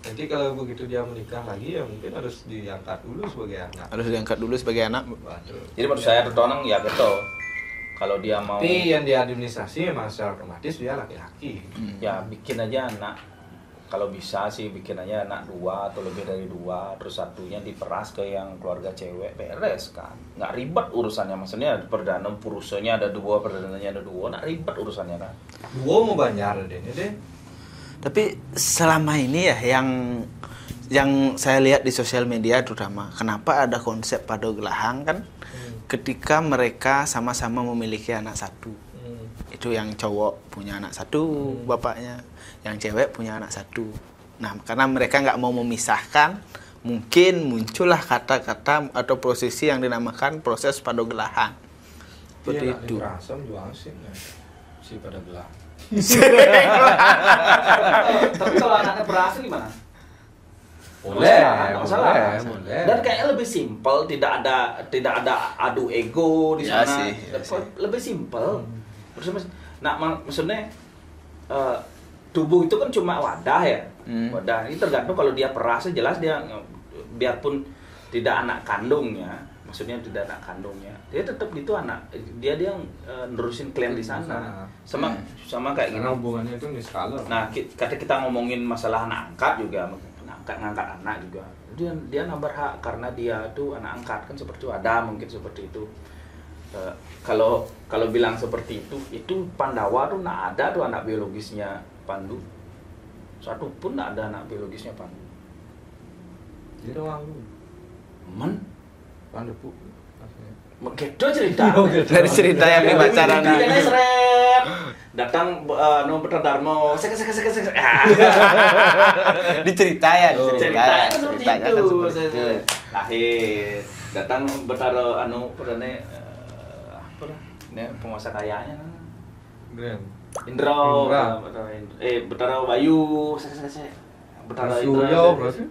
Nanti kalau begitu dia menikah lagi ya mungkin harus diangkat dulu sebagai anak. Harus diangkat dulu sebagai anak. Waduh. Jadi menurut saya Tonang ya betul. Kalau dia mau Tapi yang di administrasi memang secara otomatis dia laki-laki. ya bikin aja anak. kalau bisa sih bikin aja anak 2 atau lebih dari 2, terus satunya diperas ke yang keluarga cewek, beres kan. Nggak ribet urusannya, maksudnya perdana purusanya ada 2, perdananya ada 2, nggak ribet urusannya kan. 2 mau banyak deh. Tapi selama ini ya yang saya lihat di sosial media terutama, kenapa ada konsep Padogelahang kan? Ketika mereka sama-sama memiliki anak 1. Itu yang cowok punya anak 1 bapaknya, yang cewek punya anak 1. Nah, karena mereka nggak mau memisahkan, mungkin muncullah kata-kata atau prosesi yang dinamakan proses Padogelahang. Seperti itu. Rasam juga sih pada gelah. Tapi kalau anaknya berhasil gimana? Boleh. Dan kayaknya lebih simpel, tidak ada adu ego di Ya sana. sih, ya sih. Lebih simpel. Nah, maksudnya tubuh itu kan cuma wadah ya. Wadah ini tergantung, kalau dia perasa jelas dia, biarpun tidak anak kandungnya, maksudnya tidak anak kandungnya, dia tetap gitu anak. Dia nerusin klan di sana. Sama kayak Karena gini. hubungannya itu niskala. Nah, kita ngomongin masalah anak angkat juga, ngangkat anak juga. Dia nambah hak karena dia tuh anak angkat kan, seperti itu. Ada mungkin seperti itu. Kalau bilang seperti itu Pandawa tuh nggak ada tuh anak biologisnya Pandu. Satu pun nggak ada anak biologisnya Pandu. Jadi doang lu. Men, Pandu pu. begitu cerita. Dari cerita yang dibaca Rana. Dia seret. Datang Betar Darmo, sek. Diceritain, Ceritanya kan seperti ceritanya itu. kan seperti itu. Lahir, datang Betaro perdana penguasa kayanya Grand. Indro, Indra. Betaro Bayu, Betaro Suryo berarti.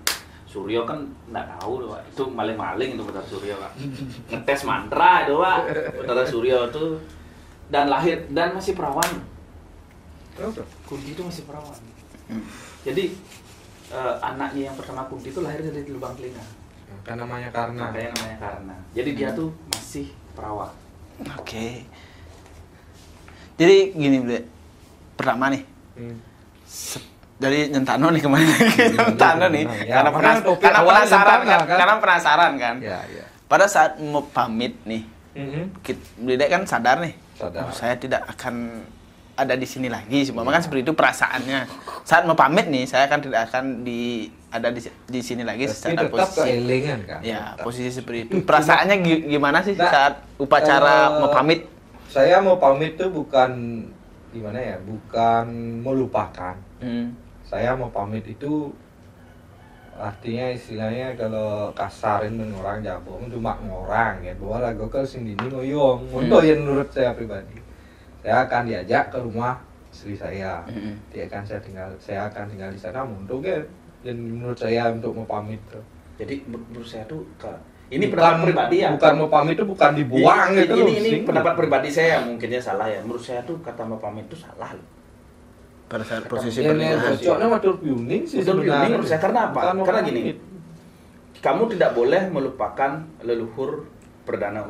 Suryo kan nggak tahu loh, Pak. Itu maling-maling itu Betaro Suryo, Pak. Ngetes mantra itu, Pak. Betaro Suryo tuh dan lahir dan masih perawan. Kunti itu masih perawan. Jadi anaknya yang pertama Kunti itu lahir dari lubang telinga. Kan namanya karena. Makanya namanya karena. Jadi dia tuh masih perawan. Oke. Jadi gini, Bre. Pertama nih. Dari Nyentano nih kemana? Nyentano nih. Ya, Karena awalnya penasaran Nyentano, kan? Karena penasaran kan? Ya. Pada saat mau pamit nih, Dedek kan sadar nih. Sadar. Oh, saya tidak akan ada di sini lagi. Cuma kan seperti itu perasaannya. Saat mau pamit nih, saya kan tidak akan ada di sini lagi secara tetap posisi. keelingan kan. Ya, Tetap. posisi seperti itu. Perasaannya gimana sih Nah, saat upacara mau pamit? Saya mau pamit tuh bukan gimana ya, bukan melupakan. Saya mau pamit itu artinya istilahnya kalau kasarin dengan orang Jawa cuma ngorang ya, bahwa lagu ke sini ngoyong. Untuk yang menurut saya pribadi, saya akan diajak ke rumah istri saya. Saya akan tinggal di sana untuk ya, dan menurut saya untuk mau pamit tuh. Jadi menurut saya tuh ini pendapat pribadi ya. Bukan mau pamit itu bukan dibuang gitu loh. Ini pendapat pribadi saya, mungkinnya salah ya. Menurut saya tuh kata mau pamit itu salah loh. Pada saat posisi Ini pernikahan. cocoknya matur piuning sih Betul, sebenarnya. menurut saya karena apa? Bukan mau Karena pamit. gini, kamu tidak boleh melupakan leluhur Perdana.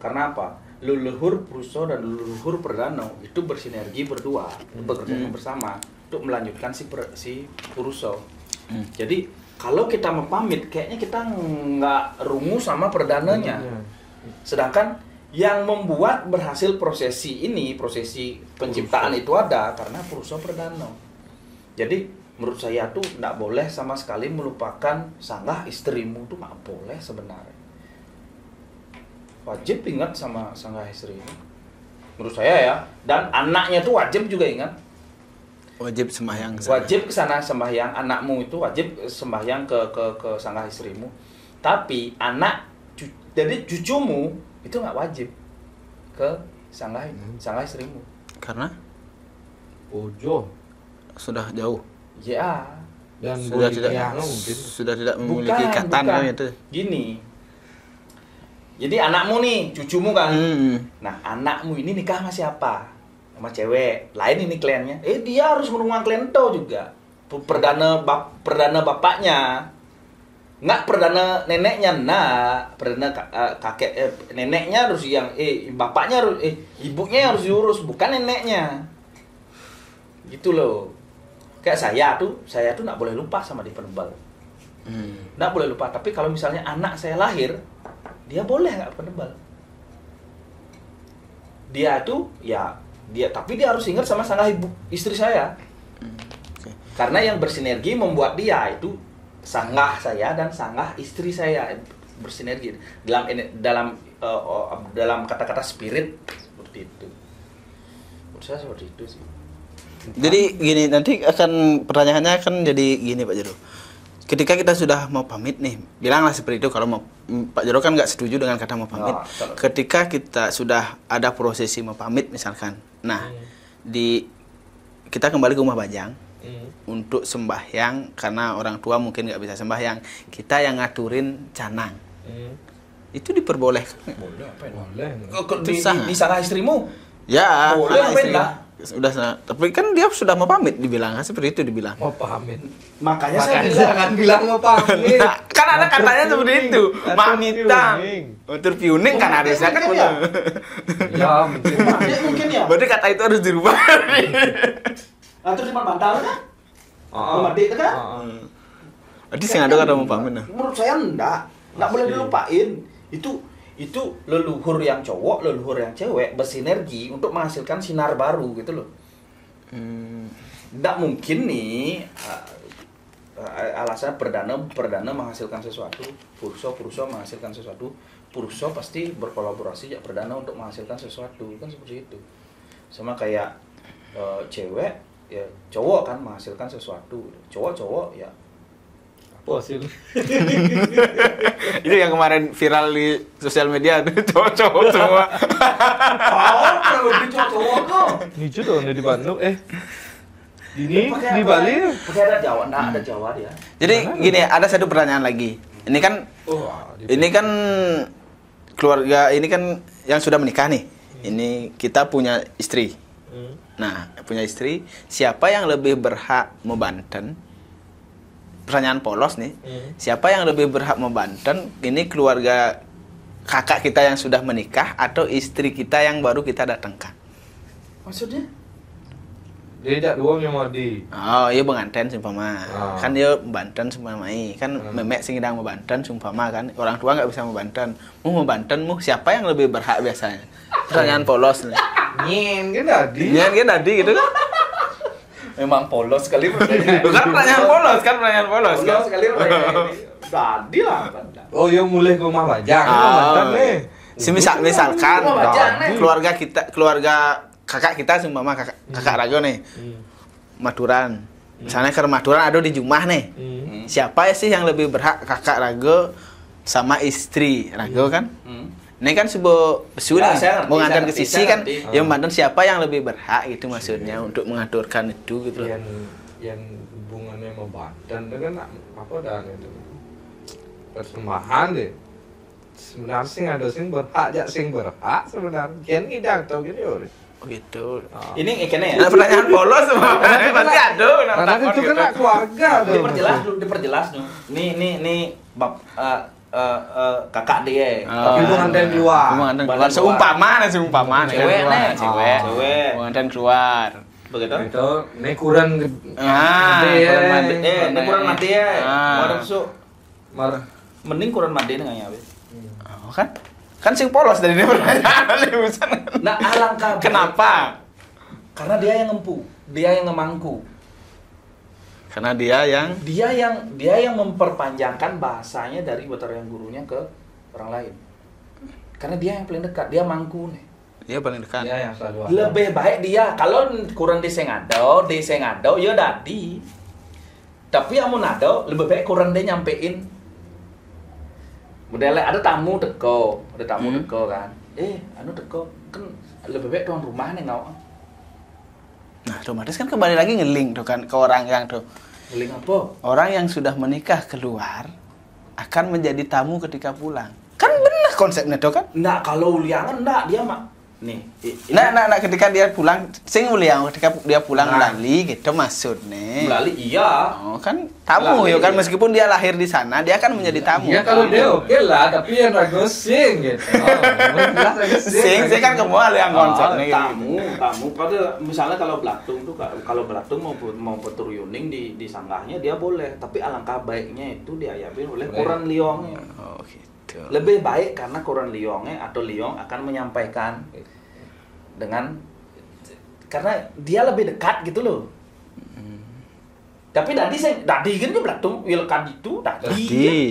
Karena apa? Leluhur Puruso dan leluhur Perdana itu bersinergi berdua, bekerja bersama untuk melanjutkan si Puruso. Jadi kalau kita mau pamit, kayaknya kita nggak rungu sama perdananya. Sedangkan yang membuat berhasil prosesi penciptaan itu ada karena Puruso Perdana. Jadi menurut saya tuh nggak boleh sama sekali melupakan sanggah istrimu tuh, nggak boleh sebenarnya. Wajib ingat sama sanggah istrimu. Menurut saya ya, dan anaknya tuh wajib juga ingat. Wajib sembahyang. Wajib kesana sembahyang, anakmu itu wajib sembahyang ke sanggah istrimu. Tapi jadi cucumu itu nggak wajib ke sanggah istrimu. Karena Ojo sudah jauh. Ya. dan Sudah tidak mungkin. sudah tidak memiliki ikatan kan itu. Gini. Jadi anakmu nih, cucumu kan. Nah, anakmu ini nikah sama siapa? Sama cewek. Lain ini kliennya. Dia harus merumah klien juga. Perdana bapaknya. Nggak perdana neneknya, perdana kakek neneknya harus bapaknya harus ibunya harus diurus, bukan neneknya. Gitu loh. Kayak saya tuh nggak boleh lupa sama dia penebal. Nggak boleh lupa. Tapi kalau misalnya anak saya lahir, dia boleh nggak penebal. Dia tuh tapi dia harus ingat sama sanggah istri saya. Karena yang bersinergi membuat dia itu sanggah saya dan sanggah istri saya bersinergi dalam kata-kata spirit seperti itu. Menurut saya seperti itu sih. Jadi gini, nanti pertanyaannya akan jadi gini Pak Jero. Ketika kita sudah mau pamit nih, bilanglah seperti itu. Kalau mau, Pak Jero kan nggak setuju dengan kata mau pamit. Ketika kita sudah ada prosesi mau pamit misalkan, nah kita kembali ke rumah Bajang untuk sembahyang, karena orang tua mungkin nggak bisa sembahyang, kita yang ngaturin canang. Itu diperbolehkan? Boleh, apa ya? Boleh. Di sana istrimu? Ya, boleh, sudah, tapi kan dia sudah mau pamit, dibilang seperti itu, dibilang. Mau pamit. Makanya saya jangan bilang mau pamit. Nah, kan ada katanya seperti itu, pamitan. Untuk piuning kan ada kan ya? Ya, mungkin ya. Berarti kata itu harus dirubah. Atau di bantal kan? Mandi kan? Berarti sing ada kata mau pamit nah. Menurut saya enggak boleh dilupain. Itu leluhur yang cowok, leluhur yang cewek bersinergi untuk menghasilkan sinar baru gitu loh. Nggak mungkin nih alasan perdana menghasilkan sesuatu, Purusha menghasilkan sesuatu, Purusha pasti berkolaborasi ya perdana untuk menghasilkan sesuatu, kan seperti itu. Sama kayak cewek ya cowok kan menghasilkan sesuatu, cowok ya Posil. Itu yang kemarin viral di sosial media, cowok-cowok semua. kalau di cowok kok. Lucu tuh di Bandung. Ini di Bali. Pakai ada Jawa, ada Jawa dia. Jadi gini, ada satu pertanyaan lagi. Ini kan keluarga ini kan yang sudah menikah nih. Ini kita punya istri. Nah, punya istri, siapa yang lebih berhak membanten? Pertanyaan polos nih. Siapa yang lebih berhak membanten? Ini keluarga kakak kita yang sudah menikah atau istri kita yang baru kita datangkan? Maksudnya? Dia tidak dua yang mau di. Oh, iya pengantin sumpama. Kan dia membanten sumpama kan memek sing ndang membanten sumpama kan. Orang tua nggak bisa membanten. Membantenmu siapa yang lebih berhak biasanya? Pertanyaan polos nih. Nyen kan tadi gitu kan. Memang polos sekali pertanyaan. Bukan pertanyaan polos kan. Polos sekali pertanyaan ini. Tadi lah. Oh, yang mulai ke rumah Bajang. Nih. Misalkan keluarga kakak kita sumpama kakak Rago nih. Maduran. Misalnya ke Maduran ada di Jumah nih. Siapa sih yang lebih berhak, kakak Rago sama istri Rago kan? Ini kan sebuah pesu nih, mau ngantar ke sisi kan, yang mantan siapa yang lebih berhak itu maksudnya untuk mengaturkan itu gitu loh. Yang hubungannya sama Banten itu kan apa dan itu persembahan deh. Sebenarnya sing ada sing berhak sebenarnya. Kian idang tau gini ori. Oh gitu. Ini ikannya ya. Nah, pertanyaan polos semua. Berarti ada. Karena itu kan keluarga tuh. Diperjelas dulu. Nih bab kakak dia. Tapi pengantin keluar. Pengantin keluar. Seumpama cewek. Pengantin keluar. Begitu. Itu ini kurang ini kurang mati ya. Marah su. Mending kurang mati dengan ya. Oh kan sing polos dari ini pertanyaan. Nah, alangkah kenapa? Karena dia yang ngempu, dia yang ngemangku. Karena dia yang memperpanjangkan bahasanya dari Batara yang gurunya ke orang lain. Karena dia yang paling dekat, dia mangku nih. Dia paling dekat. Dia yang selalu ada. Lebih baik dia kalau kurang disengado ya dadi. Tapi yang mau nado lebih baik kurang dia nyampein. Modelnya ada tamu teko kan. Anu teko kan lebih baik tuan rumah nih ngau. Nah, otomatis kan kembali lagi ngeling tuh kan ke orang yang tuh. Ngeling apa? Orang yang sudah menikah keluar akan menjadi tamu ketika pulang. Kan benar konsepnya tuh kan? Nah, kalau uliangan enggak dia nih. Nah, ketika dia pulang, sing mulia, ketika dia pulang Nah. lali gitu maksudnya. Melalui iya. Oh, kan tamu Lali. ya kan, meskipun dia lahir di sana, dia kan menjadi tamu. Ya kalau dia oke lah, tapi yang ragu sing gitu. Sing kan kamu ada yang konsep nih. Tamu. Pada misalnya kalau Blatung tuh, kalau Blatung mau petur yuning di sanggahnya dia boleh, tapi alangkah baiknya itu diayapin oleh koran liongnya. Oh gitu. Lebih baik karena koran liongnya atau liong akan menyampaikan dengan karena dia lebih dekat gitu loh. Tapi tadi kan dia Blatung wilkan itu tadi.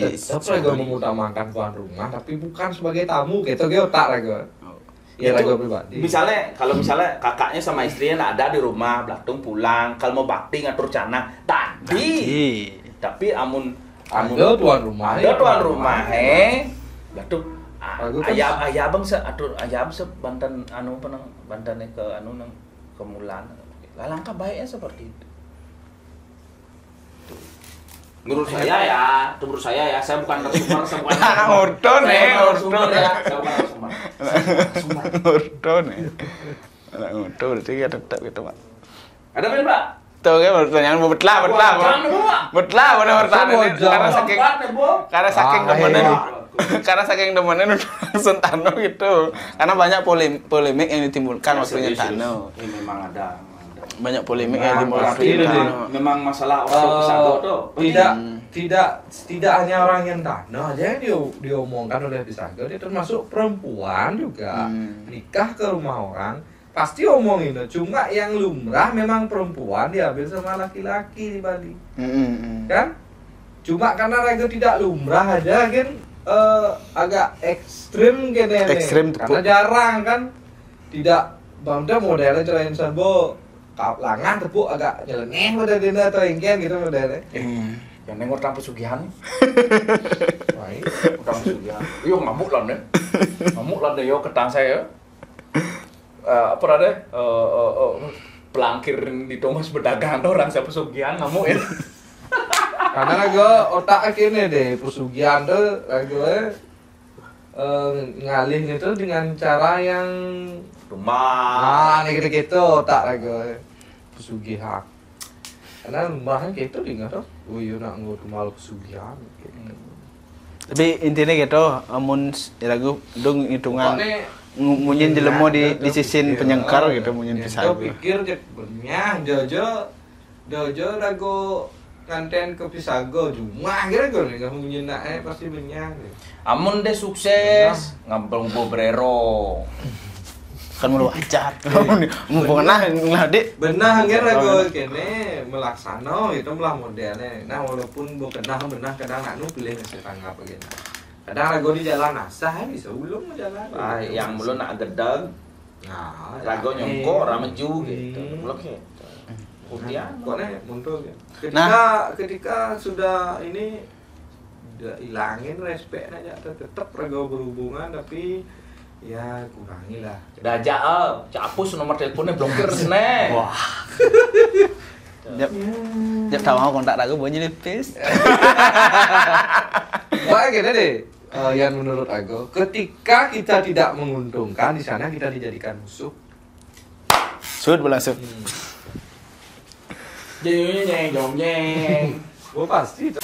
Tetap Rego mengutamakan tuan rumah, tapi bukan sebagai tamu gitu, gue otak Rego. Ya Itu, Rego pribadi. kalau misalnya kakaknya sama istrinya nggak ada di rumah, Blatung pulang, kalau mau bakti ngatur cana tadi. Tapi amun Ada tuan rumah. Blatung Aku kan- ayah abang ayam bantan bantannya ke nang kemulan. Langkah baiknya seperti itu. Menurut saya saya bukan narasumber, saya bukan Anak urdo nih, narasumber urdo. ya, saya bukan narasumber. Urdo nih. Anak urdo berarti kan tetap gitu, Pak. Ada apa, Pak? Tuh kan pertanyaan betlah. Jangan, Pak. Betlah pada pertanyaan ini karena Sempat ya, Bu. saking demennya iya. karena saking demennya udah langsung Tano gitu. Karena banyak polemik yang ditimbulkan waktu Tano. Ini memang ada. Banyak polemik Nah, yang ditimbulkan berarti waktu ini Tano. Memang masalah orang Pisago tuh. Tidak hanya orang yang Tano aja yang diomongkan oleh Pisago, dia termasuk perempuan juga. Nikah ke rumah orang pasti omongin itu. Cuma yang lumrah memang perempuan diambil sama laki-laki di Bali. Kan? Cuma karena Rego tidak lumrah aja kan agak ekstrim gini nih. Ekstrim Karena jarang kan tidak bangda modelnya cerain serbo langan tepuk agak nyeleneh pada dina atau ingin gitu modelnya. Yang nengok orang pesugihan. Baik. Orang pesugihan. Yo ngamuk lah deh. Ngamuk lah deh yo ketang saya. Apa ada pelangkir di Thomas berdagang tuh orang saya pesugihan ngamuk ya. Karena Rego otak akhirnya deh pesugihan tuh Rego ngalih itu dengan cara yang Rumah. nih gitu otak Rego pesugihan. Karena rumahnya gitu dia tuh. Oh iya nak ngurus malu pesugihan. Gitu. Tapi intinya gitu, amun lagu dong hitungan munyin jelemo di sisin penyengkar gitu munyin Pisago. Gue pikir benyah Jojo Rego kanten ke Pisago cuma kira gue nih kamu nyenak pasti benyah. Amun deh sukses ngampung bobrero. Kan mulu ajar. Mau pernah ngeladi. Benah kira gue kene melaksana itu melah modelnya. Nah walaupun gue benah kadang nak nu pilih ngasih tanggap begini. Kadang Rago di jalan asah bisa ulung jalan. Yang belum nak gedeg. Nah, Rago nyongko rameju gitu. Belum gitu. Putihan. Pokoknya muncul ya. Nah. Ketika sudah ini udah hilangin respeknya aja tetap Rago berhubungan tapi ya kurangi lah. Dajak hapus nomor teleponnya blokir sini. Wah. Jap tahu mau kontak aku bunyi lipis. Wah gini deh. Yang menurut Rago, ketika kita tidak menguntungkan di sana kita dijadikan musuh. Sud berlangsung. Jeng jeng jeng. Gue pasti itu.